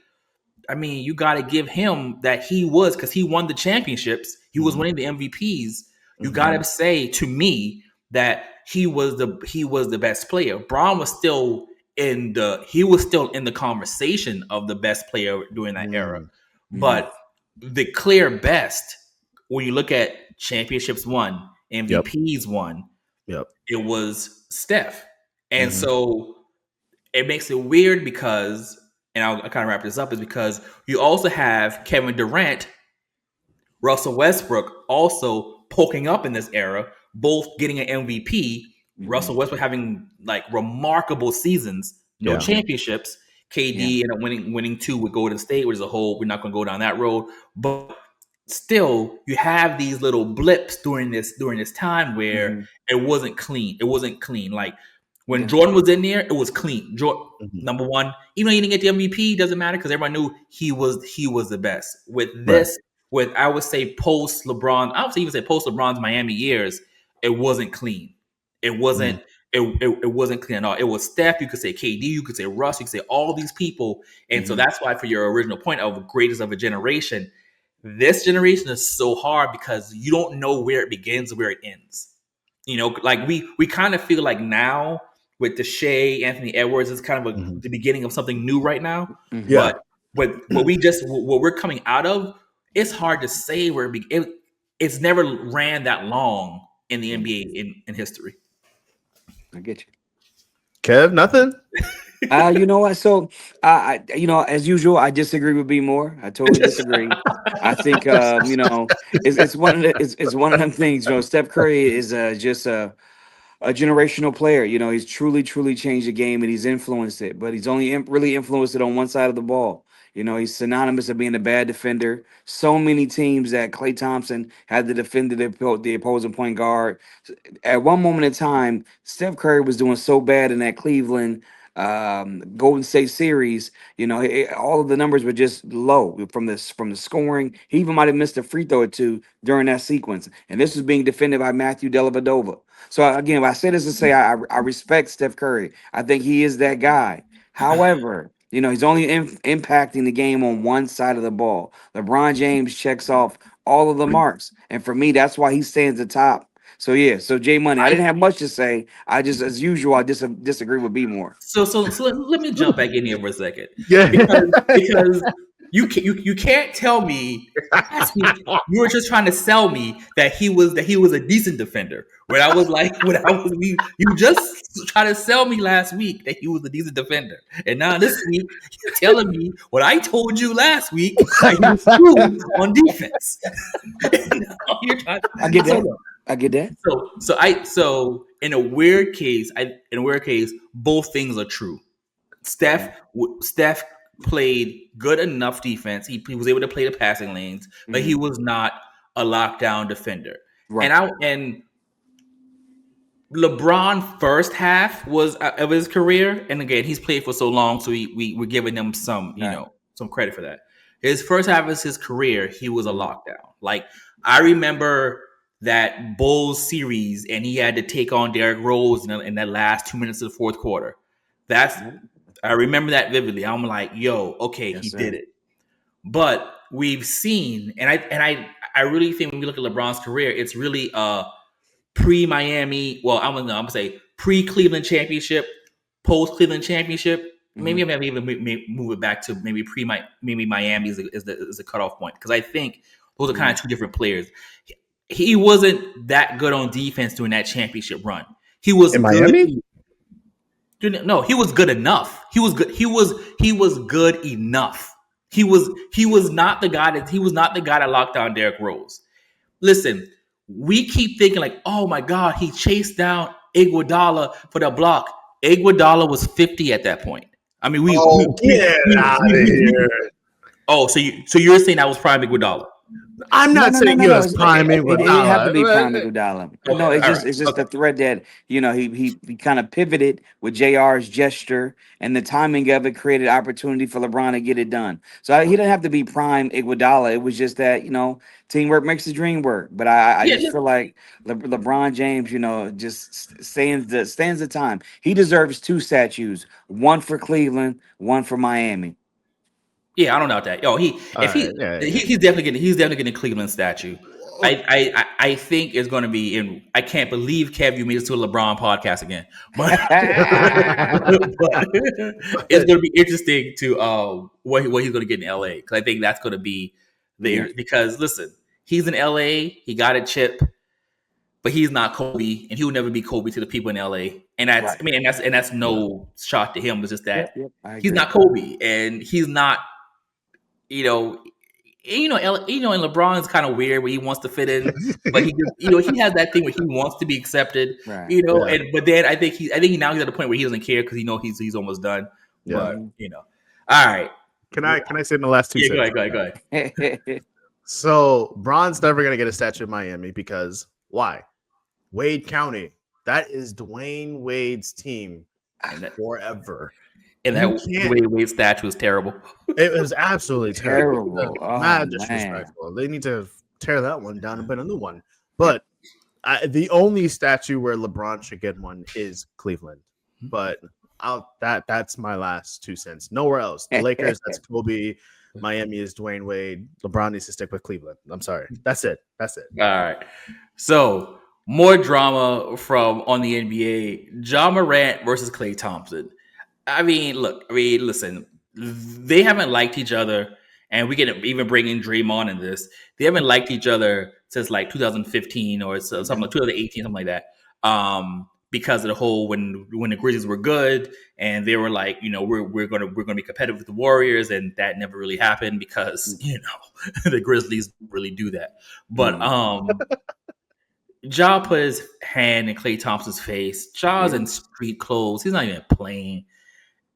I mean, you got to give him that because he won the championships. He was winning the MVPs. You got to say to me that he was the best player. Braun was still in the conversation of the best player during that era. But the clear best, when you look at championships won, MVPs won, it was Steph. And so it makes it weird because, and I'll kind of wrap this up, is because you also have Kevin Durant, Russell Westbrook also poking up in this era, both getting an MVP. Russell Westbrook having like remarkable seasons, no championships. KD ended up winning 2 with Golden State, which is we're not going to go down that road. But still, you have these little blips during this time where it wasn't clean. It wasn't clean. Like when Jordan was in there, it was clean. Number one, even though he didn't get the MVP, doesn't matter because everyone knew he was the best. With this, with I would say post LeBron, I would even say post LeBron's Miami years, it wasn't clean. It wasn't. It wasn't clean at all. It was Steph. You could say KD. You could say Russ. You could say all these people. And so that's why, for your original point of greatest of a generation, this generation is so hard because you don't know where it begins and where it ends. Like we kind of feel like now with the Shea, Anthony Edwards, is kind of the beginning of something new right now. But what we're coming out of, it's hard to say where it's never ran that long in the NBA in history. I get you. Kev, nothing? You know what? So, as usual, I disagree with B More. I totally disagree. I think, it's one of them things. Steph Curry is just a generational player. He's truly changed the game and he's influenced it, but he's only really influenced it on one side of the ball. He's synonymous with being a bad defender. So many teams that Klay Thompson had to defend the opposing point guard. At one moment in time, Steph Curry was doing so bad in that Cleveland Golden State series. All of the numbers were just low from the scoring. He even might have missed a free throw or two during that sequence. And this was being defended by Matthew Dellavedova. So again, I say this to say I respect Steph Curry. I think he is that guy. However, he's only impacting the game on one side of the ball. LeBron James checks off all of the marks. And for me, that's why he stands atop. So J Money, I didn't have much to say. I just, as usual, I disagree with B More. So let me jump back in here for a second. Yeah. Because you can't tell me last week you were just trying to sell me that he was a decent defender. You just tried to sell me last week that he was a decent defender, and now this week you're telling me what I told you last week that he was true on defense. I get that. So in a weird case, both things are true. Steph played good enough defense. He was able to play the passing lanes, but he was not a lockdown defender. Right. And LeBron first half was of his career, and again, he's played for so long, so we're giving him some some credit for that. His first half of his career, he was a lockdown. Like I remember that Bulls series, and he had to take on Derrick Rose in that last 2 minutes of the fourth quarter. I remember that vividly. I'm like, yo, okay, he did it. But we've seen, and I really think when we look at LeBron's career, it's really pre-Miami. Well, I'm gonna say pre-Cleveland championship, post-Cleveland championship. Maybe I'm even move it back to maybe maybe Miami is the cutoff point, because I think those are kind of two different players. He wasn't that good on defense during that championship run. He was in good. Miami. No, he was good enough. He was good. He was good enough. He was not the guy that locked down Derrick Rose. Listen, we keep thinking like, oh my God, he chased down Iguodala for the block. Iguodala was 50 at that point. I mean, get out of here. Oh, so you're saying that was prime Iguodala? I'm No, not no, no, saying no, he no. was prime It didn't have to be prime Iguodala. Iguodala. No, Okay, all right, it's just okay. the thread that he kind of pivoted with JR's gesture, and the timing of it created opportunity for LeBron to get it done. So he didn't have to be prime Iguodala. It was just that teamwork makes the dream work. But I Yeah, just feel like LeBron James, just stands the time. He deserves two statues, one for Cleveland, one for Miami. yeah, I don't doubt that. Yo, All if right, yeah, yeah. he's definitely getting a Cleveland statue. I think it's going to be in. I can't believe Kev, you made it to a LeBron podcast again, but, but it's But going to be interesting to what he's going to get in LA, because I think that's going to be Yeah. because listen, he's in LA, he got a chip, but he's not Kobe, and he will never be Kobe to the people in LA. And that's Right. I mean, and that's no shot to him. It's just Yep. that Yep. I he's agree. not Kobe, and he's not you know, and LeBron is kind of weird where he wants to fit in, but he just, he has that thing where he wants to be accepted, Right. yeah, and but then I think he now he's at the point where he doesn't care because he's almost done. yeah. But Mhm. all right, Can I say in the last two yeah, sentences? go ahead. So Bron's never gonna get a statue in Miami because why? Wade County. That is Dwayne Wade's team And that forever. and You that can't. Wade statue is terrible. It was absolutely terrible. Terrible. Oh Mad man. disrespectful. They need to tear that one down and put a new one. But the only statue where LeBron should get one is Cleveland. But that's my last 2 cents. Nowhere else. The Lakers, that's Kobe. Miami is Dwayne Wade. LeBron needs to stick with Cleveland. I'm sorry. That's it. That's it. All right, so more drama from on the NBA: John Morant versus Klay Thompson. I mean, look. I mean, listen. They haven't liked each other, and we can even bring in Draymond in this. They haven't liked each other since like 2015 or something like 2018, something like that. Because of the whole when the Grizzlies were good, and they were like, we're gonna be competitive with the Warriors, and that never really happened because the Grizzlies really do that. But Ja put his hand in Klay Thompson's face. Ja's Yeah. in street clothes. He's not even playing.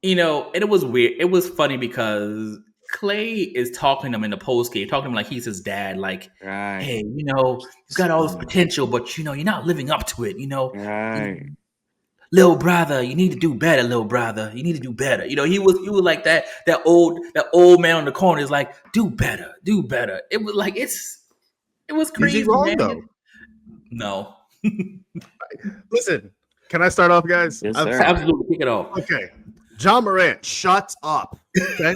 And it was weird. It was funny because Clay is talking to him in the post game, talking to him like he's his dad. Like, Right. hey, you've got all this potential, but you're not living up to it. Right. Little brother, you need to do better. Little brother, you need to do better. He was like that old man on the corner is like, do better, do better. It was like it was Is he crazy, wrong man. though? No, Listen, can I start off, guys? Yes, I'm sir. sorry. absolutely, kick it off. Okay. John Morant, shut up. Okay.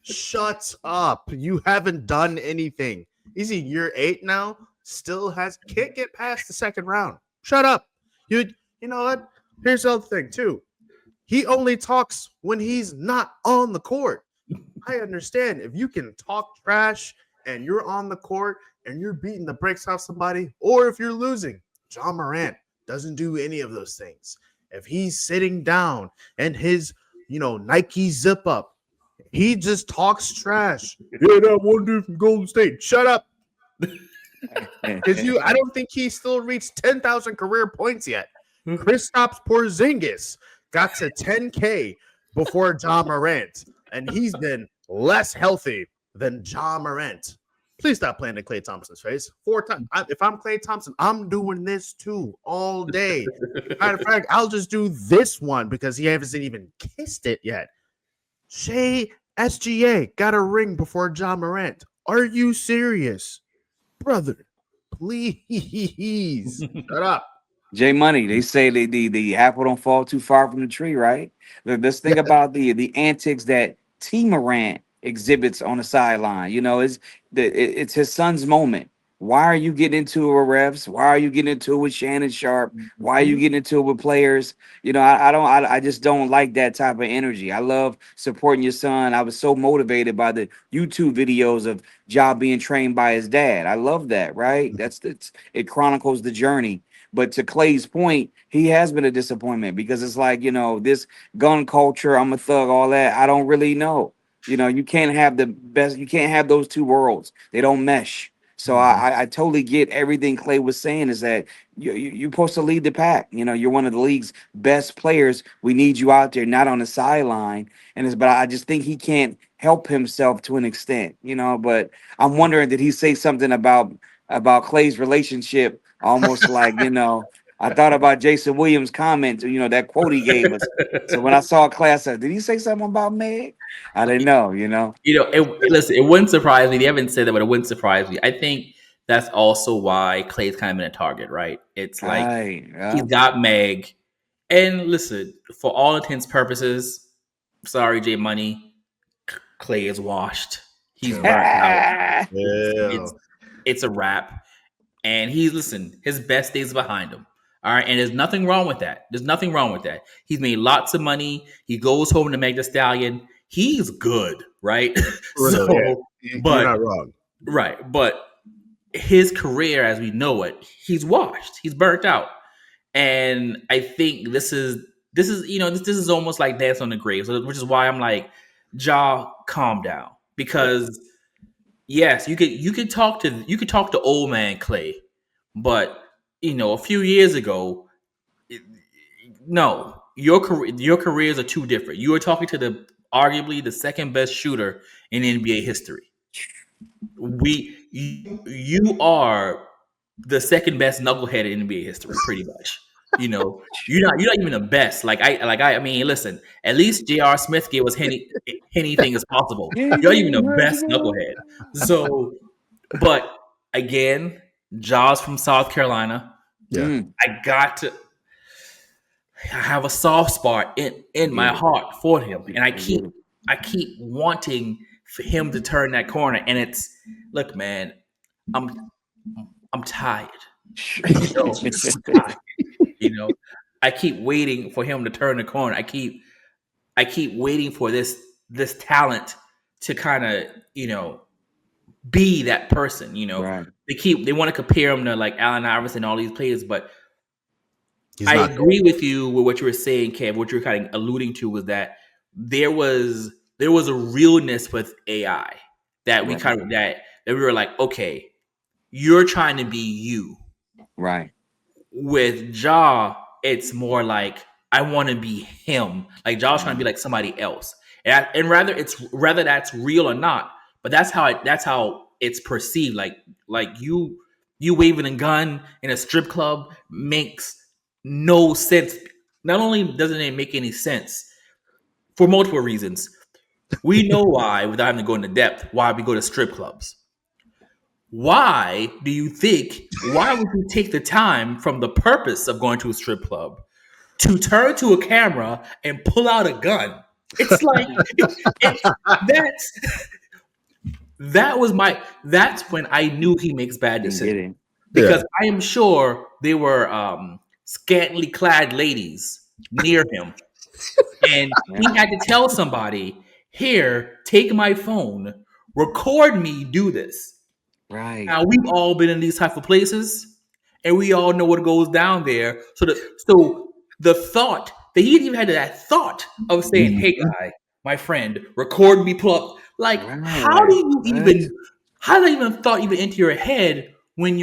Shut up. You haven't done anything. Is he year 8 now? Still can't get past the second round. Shut up. You know what? Here's the other thing, too. He only talks when he's not on the court. I understand if you can talk trash and you're on the court and you're beating the brakes off somebody, or if you're losing. John Morant doesn't do any of those things. If he's sitting down and his, Nike zip up, he just talks trash. Yeah, that one dude from Golden State. Shut up. Because I don't think he still reached 10,000 career points yet. Kristaps Porzingis got to 10K before John Morant, and he's been less healthy than John Morant. Please stop playing in Klay Thompson's face. 4 times. If I'm Klay Thompson, I'm doing this too all day. Matter of fact, I'll just do this one because he hasn't even kissed it yet. Shea SGA got a ring before John Morant. Are you serious? Brother, please shut up. J Money, they say the apple don't fall too far from the tree, right? Let's think about the antics that T Morant exhibits on the sideline. It's his son's moment. Why are you getting into it with refs? Why are you getting into it with Shannon Sharp? Why are you getting into it with players? I just don't like that type of energy. I love supporting your son. I was so motivated by the YouTube videos of Ja being trained by his dad. I love that, right? It chronicles the journey. But to Clay's point, he has been a disappointment because it's like, this gun culture, I'm a thug, all that. I don't really know. You can't have the best, you can't have those two worlds. They don't mesh. So I totally get everything Clay was saying is that you're supposed to lead the pack. You're one of the league's best players. We need you out there, not on the sideline. But I just think he can't help himself to an extent, you know. But I'm wondering, did he say something about Clay's relationship? Almost like, you know, I thought about Jason Williams' comment, you know, that quote he gave us. So when I saw Clay, I said, did he say something about Meg? I didn't know, you know. You know, listen, it wouldn't surprise me. They haven't said that, but it wouldn't surprise me. I think that's also why Clay's kind of been a target, right? It's like Right. he's Yeah. got Meg, and listen, for all intents purposes, sorry, J Money, Clay is washed. He's burnt out. Yeah. It's a wrap, and his best days are behind him. All right, and there's nothing wrong with that. There's nothing wrong with that. He's made lots of money. He goes home to Meg the Stallion. He's good, right? Really, yeah. So, You're but not wrong. right, but his career as we know it, he's washed. He's burnt out. And I think this is almost like dance on the grave, so, which is why I'm like, calm down, because yes, you could talk to old man Clay, but a few years ago, no, your careers are too different. You are talking to the arguably the second best shooter in NBA history. You are the second best knucklehead in NBA history, pretty much. You're not even the best. I mean, listen, at least J.R. Smith gave us anything as possible. You're not even the best knucklehead. So, but again, Jaws from South Carolina. Yeah. I have a soft spot in my heart for him, and I keep wanting for him to turn that corner. And look, man, I'm tired. I keep waiting for him to turn the corner. I keep waiting for this talent to kind of be that person. Right. They want to compare him to like Allen Iverson and all these players, but I agree with you with what you were saying, Kev. What you were kind of alluding to was that there was a realness with AI that we that we were like, okay, you're trying to be you. Right. With it's more like I want to be him. Like Jaw's trying to be like somebody else, and rather that's real or not, but that's how it's perceived. Like you waving a gun in a strip club makes no sense. Not only doesn't it make any sense for multiple reasons, we know why without having to go into depth why we go to strip clubs. Why would you take the time from the purpose of going to a strip club to turn to a camera and pull out a gun? It's like that's when I knew he makes bad decisions. Because I am sure there were scantily clad ladies near him. And he had to tell somebody, here, take my phone, record me do this. Right. Now, we've all been in these type of places, and we all know what goes down there. So the thought, that he even had that thought of saying, hey, guy, my friend, record me, pull up. Like, how does that even thought even enter your head when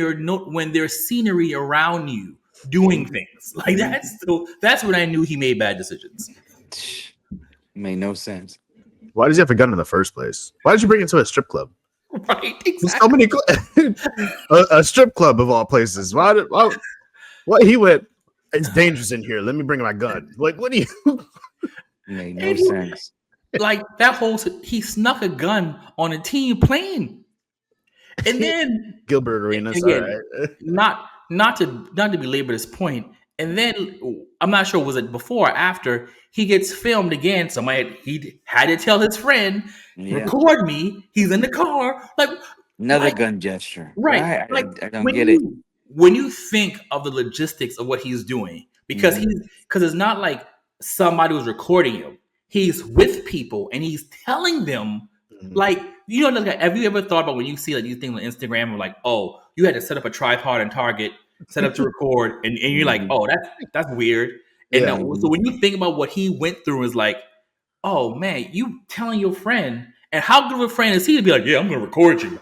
when there's scenery around you doing things like that? So that's when I knew he made bad decisions. Made no sense. Why does he have a gun in the first place? Why did you bring it to a strip club? Right, exactly. So many a strip club of all places. Why he went? It's dangerous in here. Let me bring my gun. Like, what do you? Made no sense. Like that he snuck a gun on a team plane, and then Gilbert Arenas. Again, not to belabor this point. And then I'm not sure was it before or after he gets filmed again. He had to tell his friend, record me. He's in the car, like another gun gesture, right? I don't get it. When you think of the logistics of what he's doing, because it's not like somebody was recording him. He's with people and he's telling them, like, have you ever thought about when you see like these things on Instagram, or like, oh, you had to set up a tripod and Target, set up to record, and you're like, oh, that's weird. And so when you think about what he went through, is like, oh man, you telling your friend, and how good of a friend is he to be like, yeah, I'm gonna record you.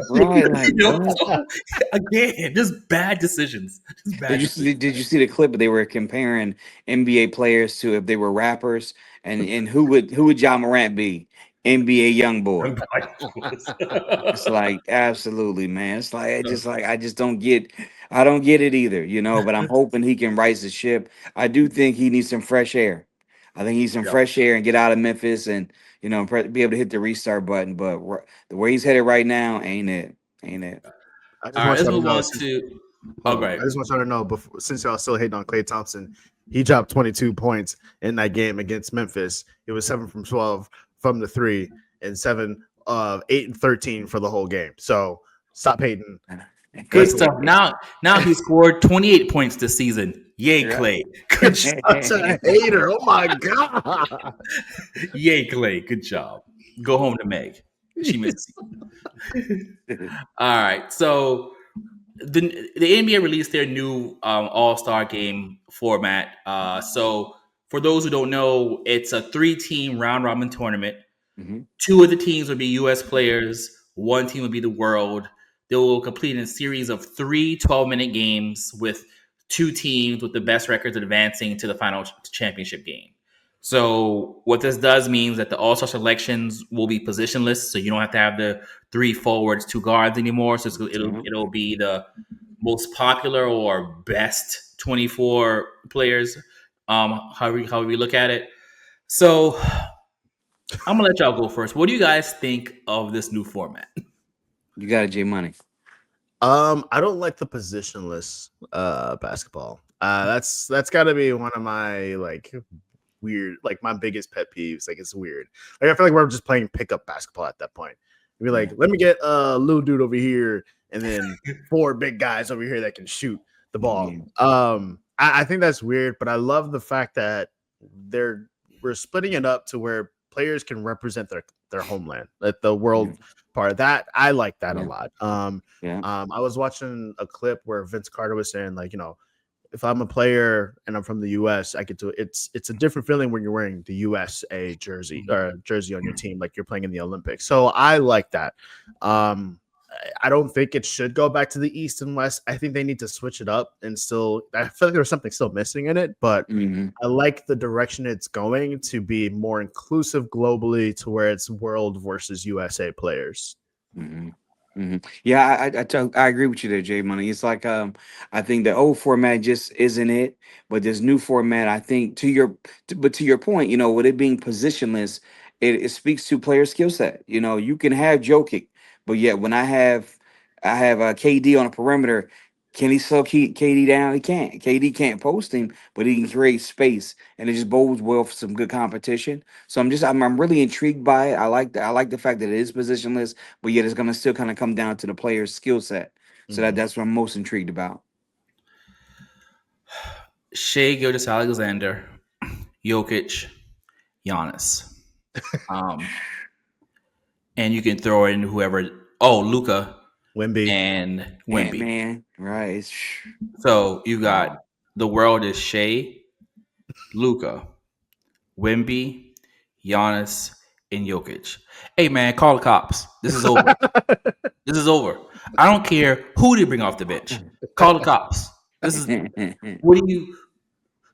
Right, like, so, again, just bad decisions. Did you see the clip? They were comparing NBA players to if they were rappers, and who would Ja Morant be? NBA young boy. It's like absolutely, man. It's like I just don't get it either, but I'm hoping he can rise the ship. I do think he needs some fresh air. I think he needs some Yep. fresh air and get out of Memphis and be able to hit the restart button. But the way he's headed right now ain't it. Ain't it? I just All right, want let's y'all to move know. on to. Oh, Hold on. great. I just want y'all to know, before, since y'all still hating on Klay Thompson, he dropped 22 points in that game against Memphis. It was 7 from 12 from the 3 and 7 of 8 and 13 for the whole game. So stop hating. Good stuff. Now he scored 28 points this season. Yay, Yeah. Clay. Good job. Such a hater. Oh my god. Yay, Clay. Good job. Go home to Meg. She misses you. All right. So the NBA released their new All-Star game format. So for those who don't know, it's a 3-team round robin tournament. Mhm. 2 of the teams would be U.S. players. 1 team would be the world. They will complete a series of 3 12-minute games with 2 teams with the best records advancing to the final championship game. So what this does means that the All-Star selections will be positionless, so you don't have to have the 3 forwards, 2 guards anymore. So it'll be the most popular or best 24 players, however you look at it. So I'm gonna let y'all go first. What do you guys think of this new format? You got it, J Money. I don't like the positionless basketball. That's got to be one of my weird, my biggest pet peeves. Like, it's weird. Like, I feel like we're just playing pickup basketball at that point. You'd be like, let me get a little dude over here and then 4 big guys over here that can shoot the ball. I think that's weird, but I love the fact that we're splitting it up to where players can represent their homeland, like the world part of that. I like that a lot. I was watching a clip where Vince Carter was saying, if I'm a player and I'm from the US, I get to it's a different feeling when you're wearing the USA jersey or jersey on your team, like you're playing in the Olympics. So I like that. I don't think it should go back to the East and West. I think they need to switch it up and still. I feel like there's something still missing in it, but I like the direction it's going to be more inclusive globally, to where it's world versus USA players. Yeah, I agree with you there, Jay Money. It's like I think the old format just isn't it, but this new format, I think to your point, with it being positionless, it speaks to player skill set. You can have Jokic, but yet when I have KD on a perimeter, can he slow KD down? He can't. KD can't post him, but he can create space, and it just bodes well for some good competition. So I'm really intrigued by it. I like the fact that it is positionless, but yet it's gonna still kind of come down to the player's skill set. So that's what I'm most intrigued about. Shea Gilgeous-Alexander, Jokic, Giannis. And you can throw in whoever. Oh, Luka Wemby and Wemby. Man, right? So you got the world is Shea, Luka, Wemby, Giannis, and Jokic. Hey man, call the cops. This is over. This is over. I don't care who they bring off the bench. Call the cops. This is what do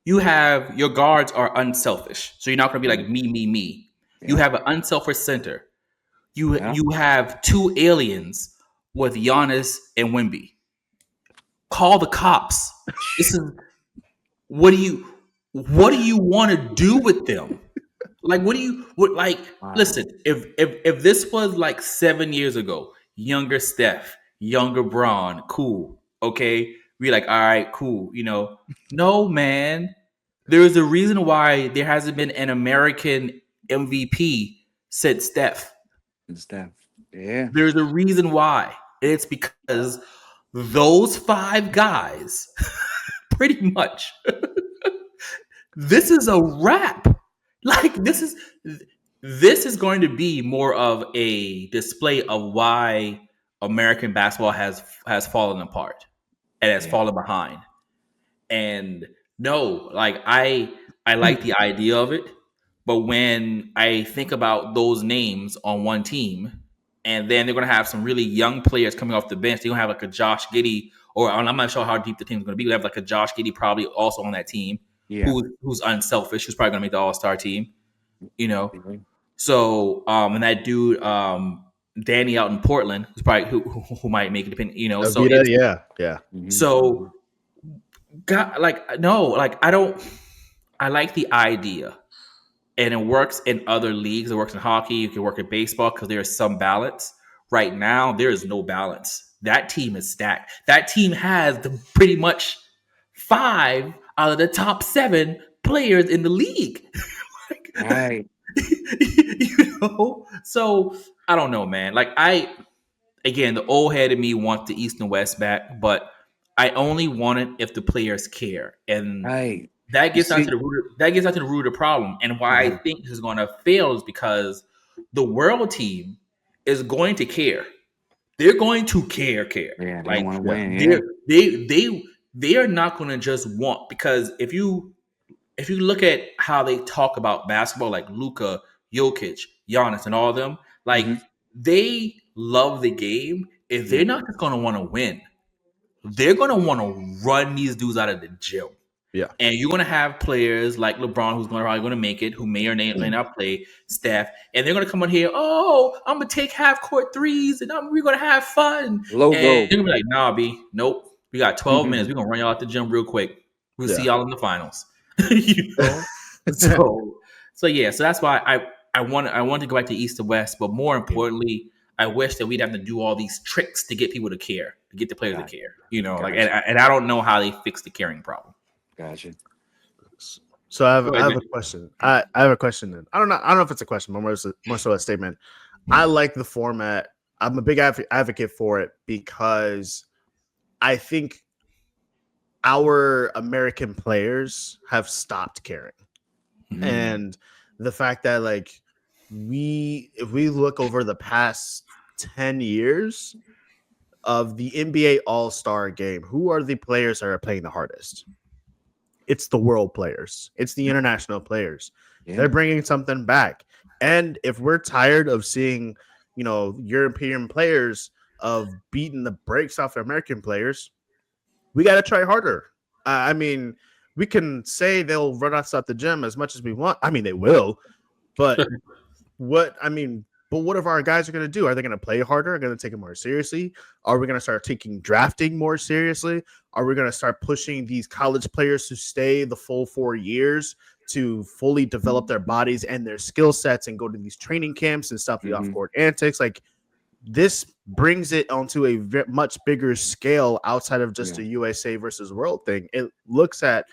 you have your guards are unselfish. So you're not gonna be like me. You have an unselfish center. You have 2 aliens with Giannis and Wemby. Call the cops. This is what do you want to do with them? Like listen, if this was like 7 years ago, younger Steph, younger Braun, cool. Okay. Be like, all right, cool. No, man. There's a reason why there hasn't been an American MVP since Steph. Yeah. There's a reason why. It's because those 5 guys, pretty much, this is a wrap. Like this is going to be more of a display of why American basketball has fallen apart and has fallen behind. And no, like I like the idea of it, but when I think about those names on one team, and then they're going to have some really young players coming off the bench, they're going to have like a Josh Giddey, or I'm not sure how deep the team's going to be. We have like a Josh Giddey probably also on that team, who's unselfish, who's probably going to make the All-Star team. So, and that dude, Danny out in Portland, who's probably who might make it depend, So Avita, it's yeah. so got like no, like I don't. I like the idea, and it works in other leagues. It works in hockey. You can work in baseball because there is some balance. Right now, there is no balance. That team is stacked. That team has pretty much 5 out of the top 7 players in the league. Like, Right. So I don't know, man. Like again, the old head of me wants the East and West back, but I only want it if the players care, and Right. that You gets down to see, the root. That gets down to the root of the problem, and why I think this is going to fail is because the world team is going to care. They're going to care. yeah, they Like want to Yeah. win. Yeah. they are not going to just want, because if you look at how they talk about basketball, like Luka, Jokic, Giannis, and all of them, like Hmm. they love the game. If Yeah. they're not just going to want to win, they're going to want to run these dudes out of the gym. Yeah. And you're going to have players like LeBron, who's probably going to make it, who may or may not play, Steph, and they're going to come on here. Oh, I'm going to take half court threes, and we're going to have fun. And Logo. they're going to be like, Nah, B, nope. We got 12 minutes. We're going to run y'all out the gym real quick. We'll see Yeah. y'all in the finals. You know? So yeah. So that's why I want to go back to East to West, but more importantly, I wish that we'd have to do all these tricks to get people to care, to get the players to Gotcha. care. Like, Gotcha. and I don't know how they fix the caring problem. Gotcha. So I have, Go I ahead, have a Mitch. question. I have a question. Then I don't know if it's a question, but more so a statement. I like the format. I'm a big advocate for it because I think our American players have stopped caring. And the fact that like if we look over the past 10 years of the NBA All-Star game, who are the players that are playing the hardest? It's the world players. It's the international players. Yeah. They're bringing something back. And if we're tired of seeing, European players of beating the brakes off the American players, we got to try harder. I mean, we can say they'll run us out the gym as much as we want. I mean, they will, but what if our guys are going to do? Are they going to play harder? Are they going to take it more seriously? Are we going to start taking drafting more seriously? Are we going to start pushing these college players to stay the full 4 years to fully develop their bodies and their skill sets and go to these training camps and stop the off-court antics? Like, this brings it onto a much bigger scale outside of just a USA versus world thing. It looks at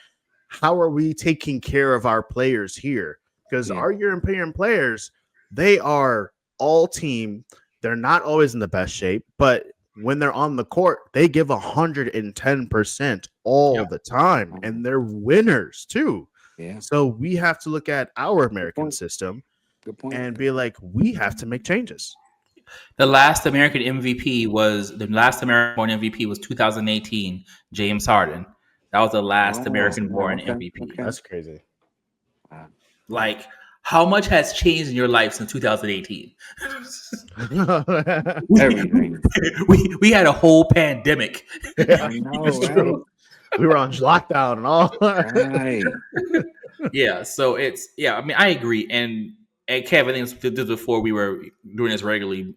how are we taking care of our players here? Because our European players, they are all team. They're not always in the best shape, but when they're on the court, they give 110% all the time, and they're winners too. Yeah. So we have to look at our American system Good point. and be like, we have to make changes. The last American MVP was 2018, James Harden. That was the last American-born MVP. Okay. That's crazy. Like, how much has changed in your life since 2018? Everything. we had a whole pandemic. I know, right? We were on lockdown and all. Right. Yeah, so I mean, I agree. And Kev, I think this before we were doing this regularly.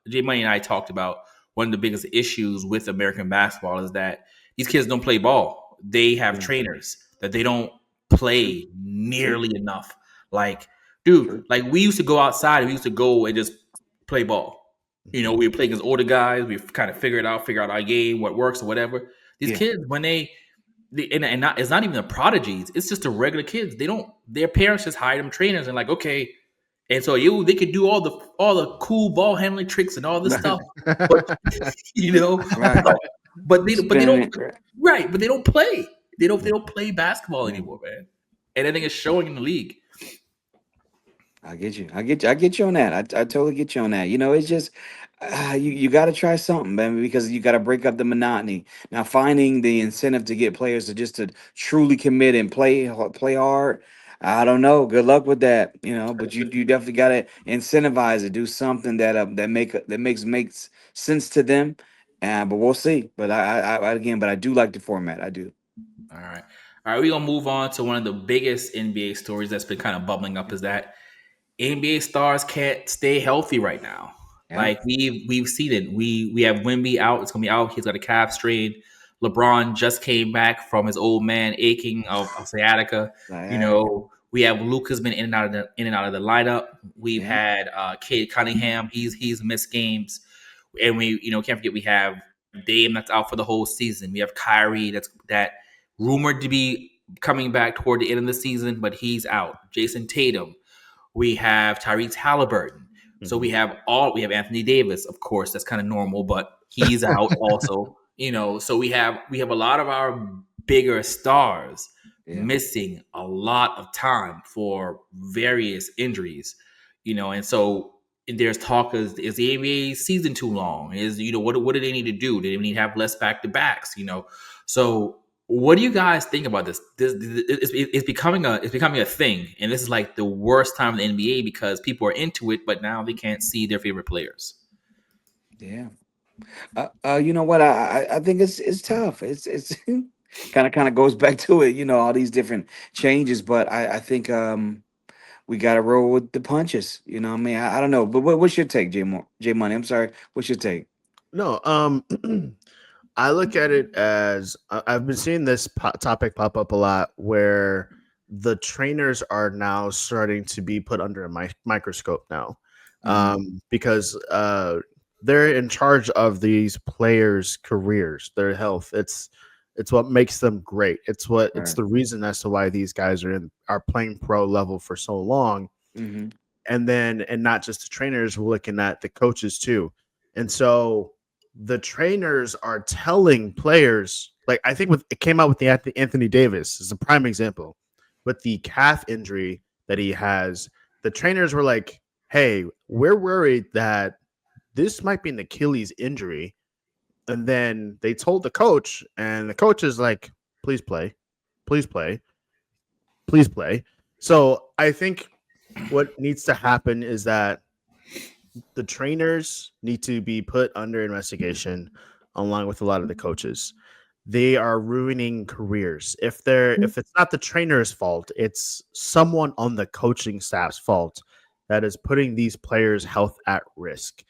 J Money and I talked about one of the biggest issues with American basketball is that these kids don't play ball. They have trainers that they don't play nearly enough. Like, dude, like we used to go outside and we used to go and just play ball. We would play against older guys. We kind of figure out our game, what works or whatever. These kids, when it's not even the prodigies, it's just the regular kids. Their parents just hire them trainers and like, okay. And so they could do all the cool ball handling tricks and all this stuff. But, Right. but they don't right, but they don't play. They don't play basketball anymore, man. And I think it's showing in the league. I get you. I get you on that. I totally get you on that. It's just you got to try something, man, because you got to break up the monotony. Now, finding the incentive to get players to truly commit and play hard. I don't know. Good luck with that. But you definitely got to incentivize it. Do something that makes sense to them. But we'll see. But I do like the format. I do. All right, we're gonna move on to one of the biggest NBA stories that's been kind of bubbling up. Is that NBA stars can't stay healthy right now. Yeah. Like we've seen it. We have Wemby out. It's gonna be out. He's got a calf strain. LeBron just came back from his old man aching of sciatica. We have Luka's been in and out of the lineup. We've had Cade Cunningham. He's missed games, and we can't forget we have Dame that's out for the whole season. We have Kyrie that rumored to be coming back toward the end of the season, but he's out. Jason Tatum. We have Tyrese Halliburton. So we have Anthony Davis, of course, that's kind of normal, but he's out also. So we have a lot of our bigger stars missing a lot of time for various injuries. And so there's talk is the NBA season too long? Is what do they need to do? Do they need to have less back to backs? So what do you guys think about this? It's becoming a thing, and this is like the worst time in the NBA because people are into it, but now they can't see their favorite players. Yeah. You know what? I think it's tough. It's kind of goes back to it. All these different changes, but I think we got to roll with the punches. What I mean, I don't know, but what's your take, J Money? I'm sorry. What's your take? No, I look at it as I've been seeing this topic pop up a lot where the trainers are now starting to be put under a microscope now, because they're in charge of these players' careers, their health. It's what makes them great. It's the reason as to why these guys are playing pro level for so long. Mm-hmm. And not just the trainers, we're looking at the coaches too. And so the trainers are telling players, like I think it came out with the Anthony Davis is a prime example with the calf injury that he has. The trainers were like, "Hey, we're worried that this might be an Achilles injury." And then they told the coach, and the coach is like, "Please play, please play, please play." So I think what needs to happen is that the trainers need to be put under investigation along with a lot of the coaches. They are ruining careers. If it's not the trainer's fault, it's someone on the coaching staff's fault that is putting these players' health at risk.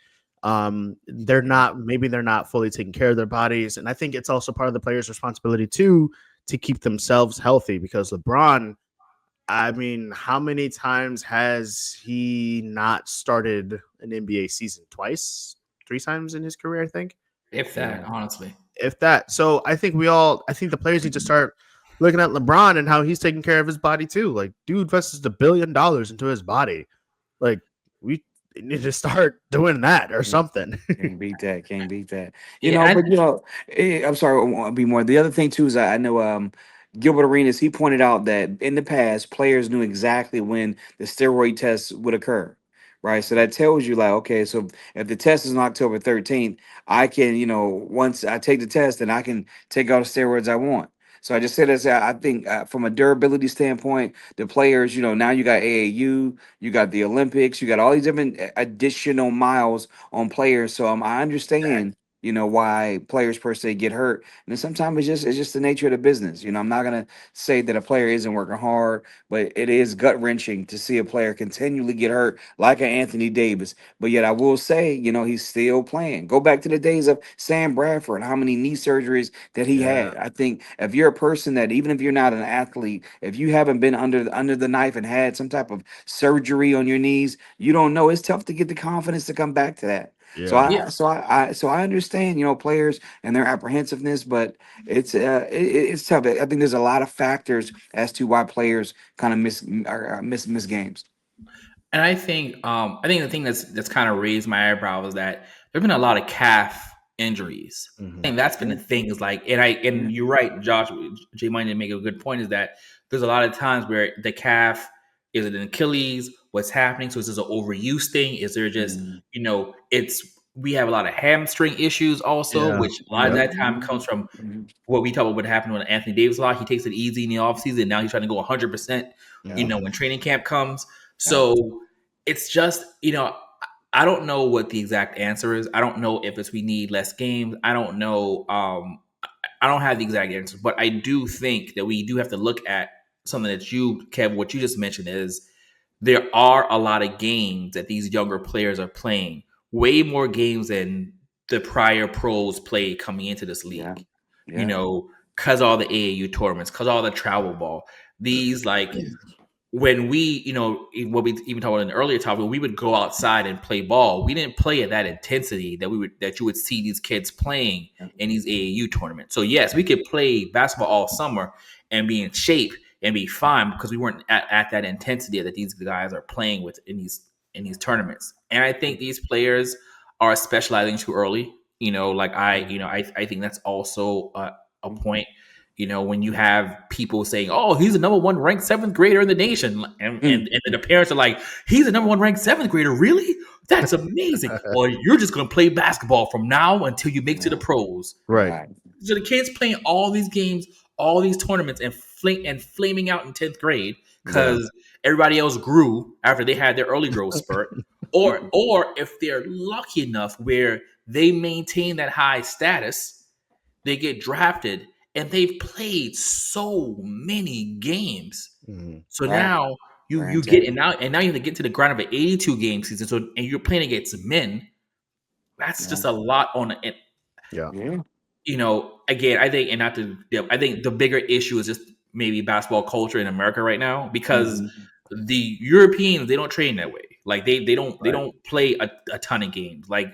They're not fully taking care of their bodies. And I think it's also part of the players' responsibility too to keep themselves healthy, because LeBron, I mean, how many times has he not started an NBA season? Twice, 3 times in his career, I think. If that, honestly. If that. So I think the players need to start looking at LeBron and how he's taking care of his body too. Like, dude invested $1 billion into his body. Like, we need to start doing that or something. Can't beat that. But I'm sorry, I want to be more. The other thing too is I know Gilbert Arenas, he pointed out that in the past players knew exactly when the steroid tests would occur. Right. So that tells you like, okay, so if the test is on October 13th, I can, once I take the test, then I can take all the steroids I want. So I just said this. I think from a durability standpoint, the players, now you got AAU, you got the Olympics, you got all these different additional miles on players. So I understand, why players per se get hurt, and then sometimes it's just the nature of the business. I'm not gonna say that a player isn't working hard, but it is gut wrenching to see a player continually get hurt like an Anthony Davis. But yet I will say, he's still playing. Go back to the days of Sam Bradford, how many knee surgeries that he had. I think if you're a person that, even if you're not an athlete, if you haven't been under the knife and had some type of surgery on your knees, you don't know. It's tough to get the confidence to come back to that. So I understand, players and their apprehensiveness, but it's tough. I think there's a lot of factors as to why players kind of miss games. And I think the thing that's kind of raised my eyebrow is that there've been a lot of calf injuries. Mhm. I think that's been the thing, is like, and you're right, Josh. J Money didn't make a good point, is that there's a lot of times where the calf, is it an Achilles? What's happening? So is this an overuse thing? Is there just we have a lot of hamstring issues also, Yeah. which a lot of that time comes from what we talk about what happened with Anthony Davis a lot. He takes it easy in the offseason, and now he's trying to go 100%, when training camp comes. So it's just, I don't know what the exact answer is. I don't know if it's we need less games. I don't know. I don't have the exact answer, but I do think that we do have to look at something that Kev, what you just mentioned is there are a lot of games that these younger players are playing, way more games than the prior pros played coming into this Yeah. league. You Yeah. know, because all the AAU tournaments, because all the travel ball, these like when we, what we even talked about in the earlier topic, when we would go outside and play ball, we didn't play at that intensity that you would see these kids playing in these AAU tournaments. So yes, we could play basketball all summer and be in shape and be fine because we weren't at that intensity that these guys are playing with in these tournaments. And I think these players are specializing too early. I think that's also a point. When you have people saying, "Oh, he's the number one ranked seventh grader in the nation," and then the parents are like, "He's the number one ranked seventh grader, really? That's amazing." Well, you're just going to play basketball from now until you make to the pros. Right. So the kids playing all these games, all these tournaments, and flaming out in 10th grade because everybody else grew after they had their early growth spurt, or if they're lucky enough where they maintain that high status, they get drafted and they've played so many games. Mhm. So Right. now you get and now you have to get to the grind of an 82 game season. So and you're playing against men. That's just a lot on it. Yeah. Again, I think, and not to, I think the bigger issue is just maybe basketball culture in America right now because the Europeans, they don't train that way. Like they don't play a ton of games. Like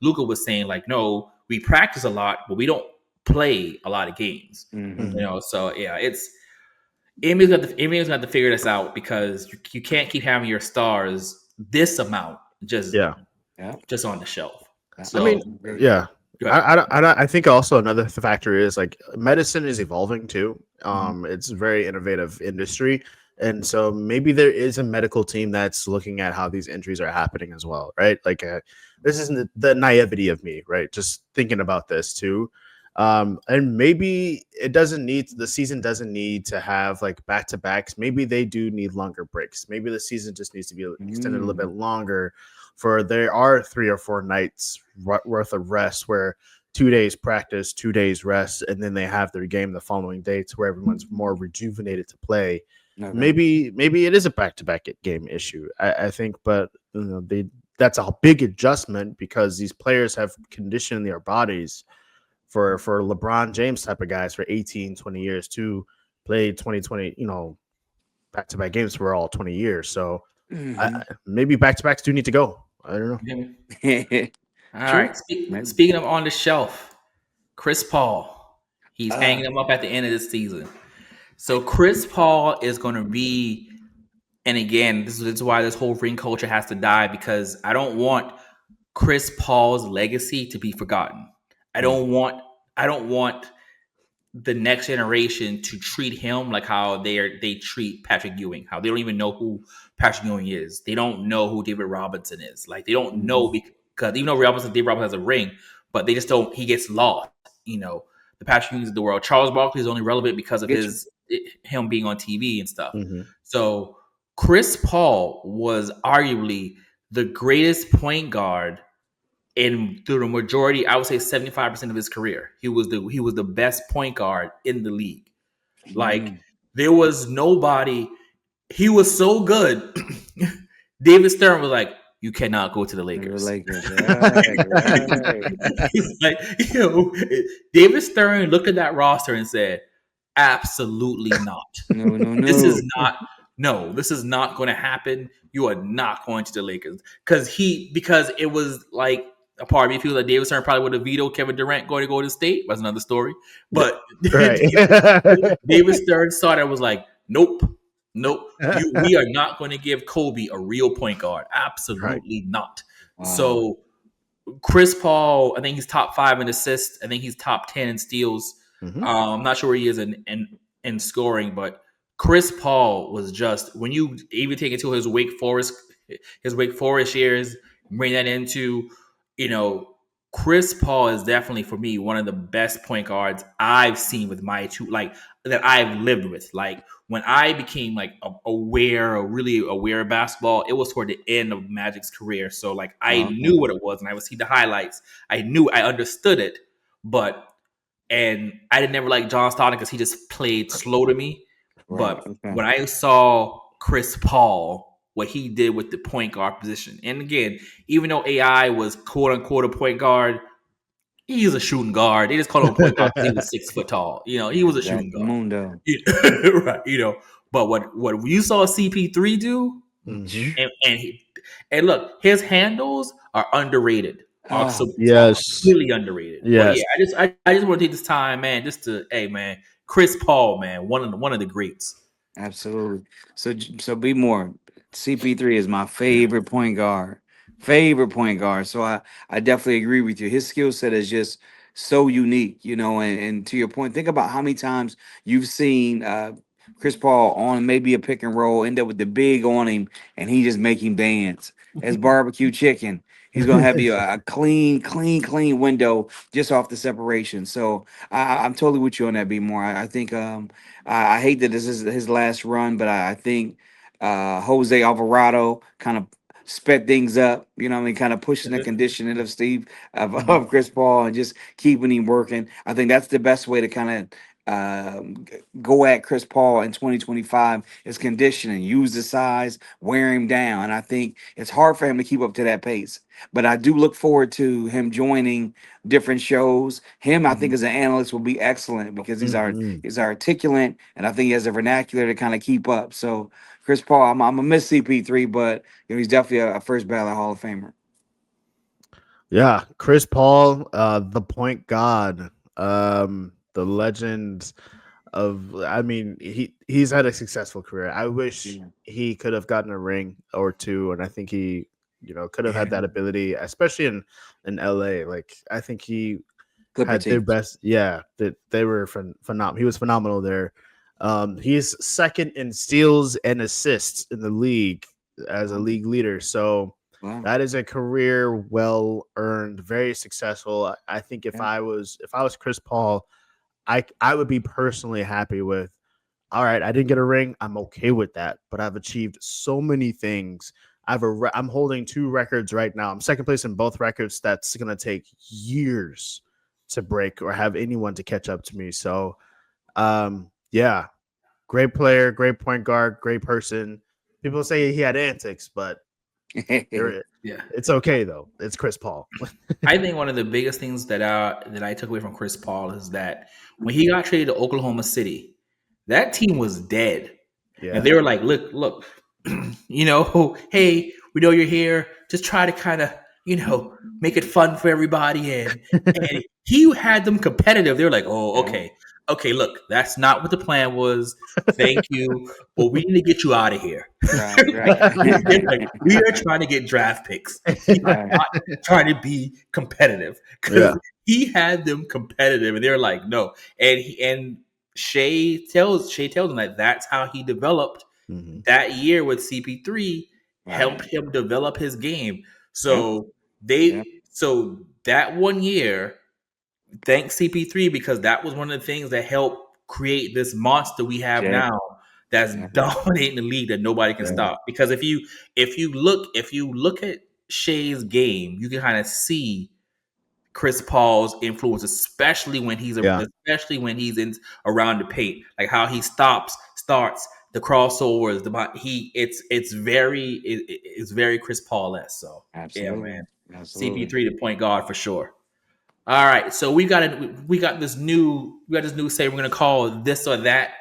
Luca was saying, like, no, we practice a lot, but we don't play a lot of games. So yeah, it's NBA's got to figure this out because you can't keep having your stars this amount just on the shelf. So, I mean, yeah. I think also another factor is like medicine is evolving too. It's a very innovative industry, and so maybe there is a medical team that's looking at how these injuries are happening as well, right? Like this isn't the naivety of me, right? Just thinking about this too, and maybe the season doesn't need to have like back to backs. Maybe they do need longer breaks. Maybe the season just needs to be extended a little bit longer. For there are 3 or 4 nights worth of rest where 2 days practice, 2 days rest, and then they have their game the following day to where everyone's more rejuvenated to play. Okay. Maybe it is a back-to-back game issue. I think, but that's a big adjustment because these players have conditioned their bodies for LeBron James type of guys for 18, 20 years to play 2020, back-to-back games for all 20 years. So maybe back-to-backs do need to go. I don't know. All right. Speaking of on the shelf, Chris Paul, he's hanging them up at the end of this season. So Chris Paul is going to be, and again, this is why this whole ring culture has to die because I don't want Chris Paul's legacy to be forgotten. I don't want the next generation to treat him like how they treat Patrick Ewing, how they don't even know who Patrick Ewing is. They don't know who David Robinson is. Like they don't know because even though David Robinson has a ring, but they just don't. He gets lost. The Patrick Ewings of the world. Charles Barkley is only relevant because of him being on TV and stuff. So Chris Paul was arguably the greatest point guard through the majority, I would say 75% of his career. He was the best point guard in the league. Like there was nobody. He was so good. David Stern was like, "You cannot go to the Lakers." Right. He's like, David Stern looked at that roster and said, "Absolutely not. No. This is not. No, this is not going to happen. You are not going to the Lakers." Because it was like a part of me feels like David Stern probably would have vetoed Kevin Durant going to go to state. That's another story. But David Stern saw that was like, nope. We are not going to give Kobe a real point guard. Absolutely not. Wow. So Chris Paul, I think he's top 5 in assists. I think he's top 10 in steals. I'm not sure where he is in scoring, but Chris Paul was just, when you even take it to his Wake Forest years, bring that into, Chris Paul is definitely for me one of the best point guards I've seen with my that I've lived with. Like when I became like really aware of basketball, it was toward the end of Magic's career. So like I knew what it was and I would see the highlights. I understood it, and I didn't never like John Stockton because he just played slow to me. But when I saw Chris Paul what he did with the point guard position. And again, even though AI was quote unquote a point guard, he's a shooting guard. They just called him a point guard because he was 6 foot tall. He was a shooting Exactly, guard. Mundo. Right. But what you saw CP3 do, Mhm. and look, his handles are underrated. Are Oh, Yes. completely underrated. But Yes. yeah, I just want to take this time, man, just to man, Chris Paul, man, one of the greats. absolutely. So be more. CP3 is my favorite point guard. Favorite point guard. So I definitely agree with you. His skill set is just so unique, and to your point, think about how many times you've seen Chris Paul on maybe a pick and roll, end up with the big on him, and he just making bands. As barbecue chicken. He's gonna have you a clean window just off the separation. So I'm totally with you on that. Be more. I think I hate that this is his last run, but I think Jose Alvarado kind of sped things up, you know what I mean, kind of pushing the conditioning of of Chris Paul and just keeping him working. I think that's the best way to kind of go at Chris Paul in 2025 is conditioning, use the size, wear him down. And I think it's hard for him to keep up to that pace. But I do look forward to him joining different shows. Him, I think, as an analyst will be excellent because Mhm. he's articulate, and I think he has a vernacular to kind of keep up. So Chris Paul, I'm gonna miss CP3, but he's definitely a first ballot Hall of Famer. Yeah, Chris Paul, the point god, the legend of. I mean, he's had a successful career. I wish Yeah. he could have gotten a ring or two, and I think he, could have had that ability, especially in LA. Like, I think he Clipper had their teams. best. Yeah, that they were phenomenal. He was phenomenal there. He's second in steals and assists in the league as a Wow. league leader. So Wow. that is a career well earned, very successful. I think if Yeah. I was Chris Paul, I would be personally happy with. All right, I didn't get a ring. I'm okay with that, but I've achieved so many things. I'm holding 2 records right now. I'm second place in both records. That's gonna take years to break or have anyone to catch up to me. So, yeah, great player, great point guard, great person. People say he had antics, but Yeah. it's okay though. It's Chris Paul. I think one of the biggest things that I took away from Chris Paul is that when he got traded to Oklahoma City, that team was dead. And Yeah. they were like, look, hey, we know you're here. Just try to kind of, make it fun for everybody. And he had them competitive. They were like, oh, Yeah. okay, look, that's not what the plan was. Thank you, but we need to get you out of here. Right. They're like, we are trying to get draft picks. We are Right. not trying to be competitive Yeah. because he had them competitive, and they're like, no. And Shay tells him that that's how he developed Mhm. that year with CP3 helped Right. him develop his game. Yep. So Yep. so that one year, thanks CP3 because that was one of the things that helped create this monster we have Check. now that's Yeah. dominating the league that nobody can Yeah. stop. Because if you look at Shay's game, you can kind of see Chris Paul's influence, especially when Yeah. in around the paint, like how he starts the crossovers. It's very Chris Paul esque. So yeah, Absolutely. man, Absolutely. CP3 the point guard for sure. All right, so we got this new say we're gonna call this or that.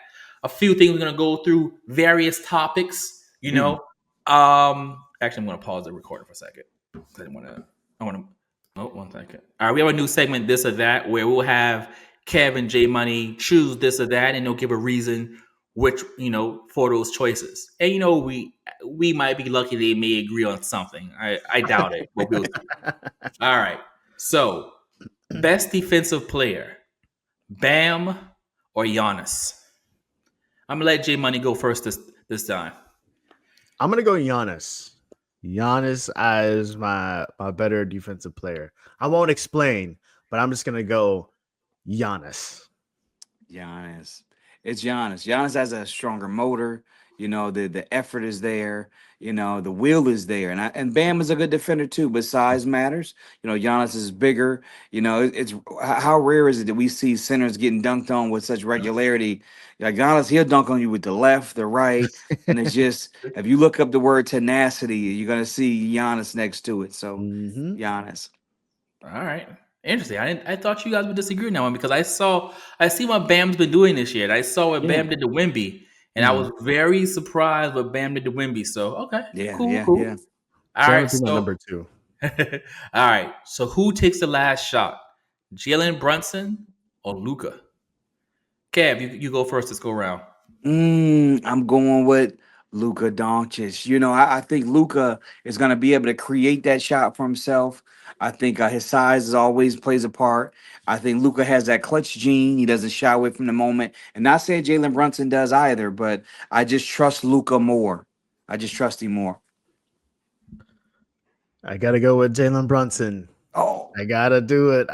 A few things we're gonna go through various topics. Mm. Actually, I'm gonna pause the recording for a second. I want to. Oh, 1 second. All right, we have a new segment, this or that, where we'll have Kev and J Money choose this or that, and they'll give a reason which for those choices. And we might be lucky they may agree on something. I doubt it, but we'll see. All right, so. Best defensive player, Bam or Giannis? I'm gonna let J Money go first this time. I'm gonna go Giannis. Giannis as my better defensive player. I won't explain, but I'm just gonna go Giannis. Giannis. It's Giannis. Giannis has a stronger motor. The effort is there. The will is there, and Bam is a good defender too. But size matters. Giannis is bigger. It's how rare is it that we see centers getting dunked on with such regularity? Like Giannis, he'll dunk on you with the left, the right, and it's just if you look up the word tenacity, you're gonna see Giannis next to it. So Mm-hmm. Giannis. All right. Interesting. I thought you guys would disagree on that one because I see what Bam's been doing this year. And I saw what Yeah. Bam did to Wimby, and I was very surprised what Bam did to Wimby. So okay, Yeah, cool, yeah, cool. yeah. All So that right, would be my so number 2. all right. So who takes the last shot? Jalen Brunson or Luca? Kev, you go first. Let's go around. I'm going with Luka Doncic. I think Luka is going to be able to create that shot for himself. I think his size is always plays a part. I think Luka has that clutch gene. He doesn't shy away from the moment. And not saying Jalen Brunson does either, but I just trust Luka more. I just trust him more. I gotta go with Jalen Brunson. Oh, I gotta do it.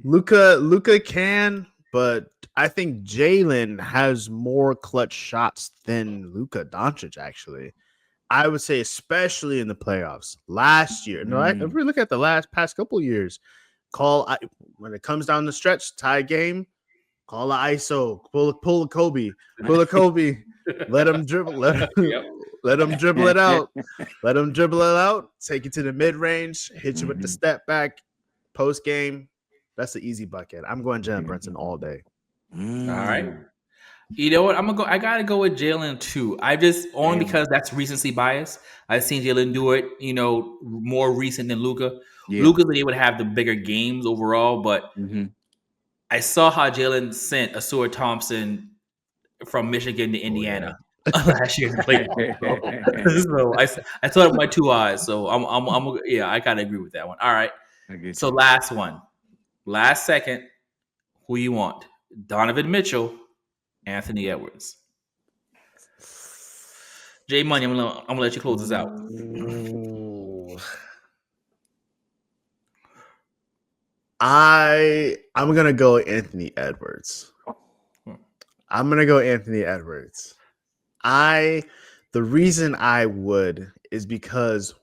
Luca can, but I think Jalen has more clutch shots than Luka Doncic. Actually, I would say, especially in the playoffs last year. No, if we look at the past couple years, when it comes down the stretch, tie game, call a ISO, pull a Kobe, let him dribble, Yep. let him dribble it out, take it to the mid range, hit you with the step back, post game. That's the easy bucket. I'm going Jalen Brunson all day. All right. You know what? I gotta go with Jalen too. I just only because that's recency bias. I've seen Jalen do it, more recent than Luca. Yeah. Luca's been able to have the bigger games overall, but I saw how Jalen sent Asura Thompson from Michigan to Indiana last year in the playoffs. So I saw it with my 2 eyes. So I gotta agree with that one. All right. So last one, last second, who you want? Donovan Mitchell, Anthony Edwards. J Money, I'm gonna let you close this out. I'm gonna go Anthony Edwards. The reason I would is because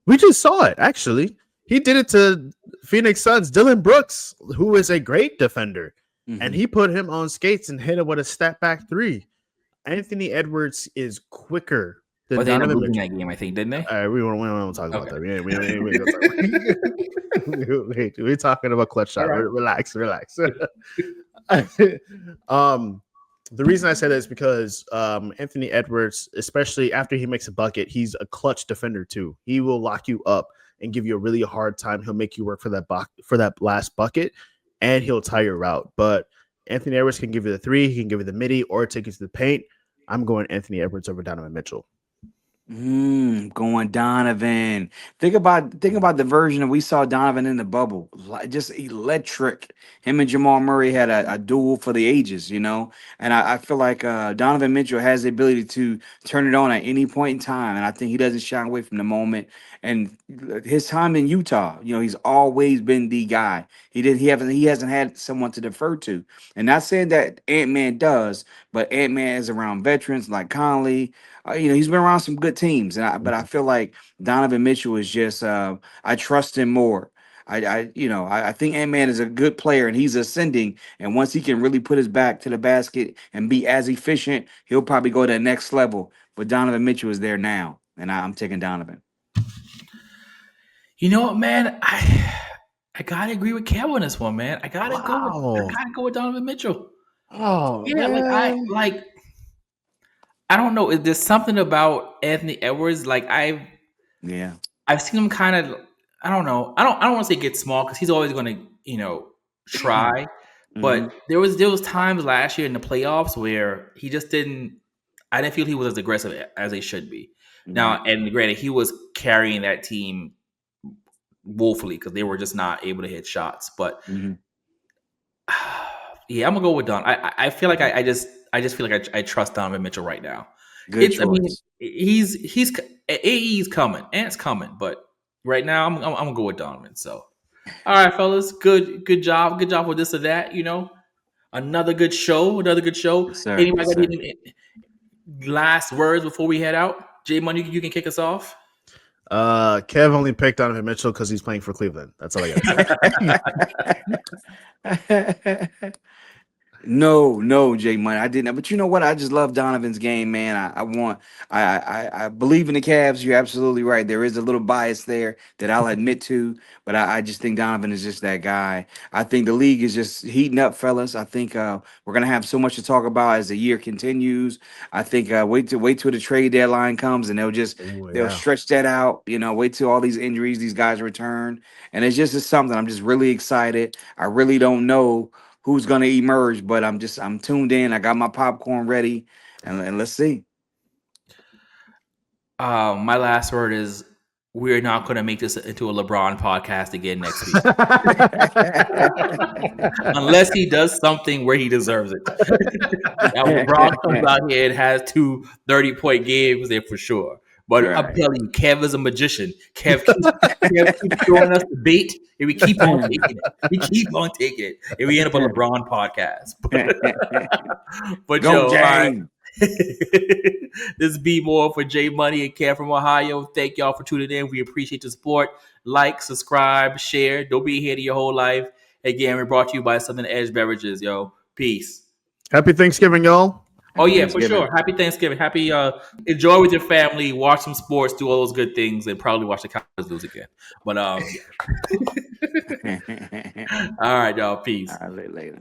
we just saw it. Actually, he did it to Phoenix Suns Dylan Brooks, who is a great defender, and he put him on skates and hit him with a step back 3. Anthony Edwards is quicker than But they ended up Donovan losing Mitchell. that game, I think, didn't they? All right, we don't talk about that. We're talking about clutch shot. Right. Relax. The reason I say that is because Anthony Edwards, especially after he makes a bucket, he's a clutch defender too. He will lock you up and give you a really hard time. He'll make you work for that last bucket, and he'll tie your route. But Anthony Edwards can give you the 3, he can give you the midi, or take you to the paint. I'm going Anthony Edwards over Donovan Mitchell. Going Donovan. Think about the version that we saw Donovan in the bubble. Just electric. Him and Jamal Murray had a duel for the ages, And I feel like Donovan Mitchell has the ability to turn it on at any point in time. And I think he doesn't shy away from the moment. And his time in Utah, he's always been the guy. He hasn't had someone to defer to. And not saying that Ant-Man does, but Ant-Man is around veterans like Conley. He's been around some good teams, but I feel like Donovan Mitchell is just I trust him more. I think Ant-Man is a good player and he's ascending. And once he can really put his back to the basket and be as efficient, he'll probably go to the next level. But Donovan Mitchell is there now, and I'm taking Donovan. You know what, man? I gotta agree with Kev on this one, man. I gotta go with Donovan Mitchell. Oh, yeah, man. I don't know. There's something about Anthony Edwards. I've seen him kind of. I don't know. I don't want to say get small because he's always going to try. But there was times last year in the playoffs where he just didn't. I didn't feel he was as aggressive as he should be. Now, and granted, he was carrying that team woefully because they were just not able to hit shots. But yeah, I'm gonna go with Don. I feel like I just feel like I trust Donovan Mitchell right now. Good choice. I mean, he's AE's coming, Ant's coming, but right now I'm gonna go with Donovan. So, all right, fellas, good job with this or that. Another good show. Yes, sir. Anybody last words before we head out? J Money, you can kick us off. Kev only picked Donovan Mitchell because he's playing for Cleveland. That's all I gotta say. No, Jay Money, I didn't. But you know what? I just love Donovan's game, man. I believe in the Cavs. You're absolutely right. There is a little bias there that I'll admit to, but I just think Donovan is just that guy. I think the league is just heating up, fellas. I think we're gonna have so much to talk about as the year continues. I think wait till the trade deadline comes, and they'll stretch that out. Wait till all these injuries, these guys return, and it's something. I'm just really excited. I really don't know who's gonna emerge, but I'm tuned in. I got my popcorn ready, and let's see. My last word is we're not going to make this into a LeBron podcast again next week. Unless he does something where he deserves it. Now, LeBron comes out here and has 2 30-point games there for sure. But Right. I'm telling you, Kev is a magician. Kev keeps throwing us the bait, and we keep on taking it. We keep on taking it. And we end up on a LeBron podcast. But Go, yo, all right. James. This be more for J Money and Kev from Ohio. Thank y'all for tuning in. We appreciate the support. Like, subscribe, share. Don't be here to your whole life. Again, we're brought to you by Southern Edge Beverages. Yo, peace. Happy Thanksgiving, y'all. Oh yeah, for sure. Happy Thanksgiving. Happy enjoy with your family. Watch some sports. Do all those good things, and probably watch the Cowboys lose again. But all right, y'all. Peace. All right, later.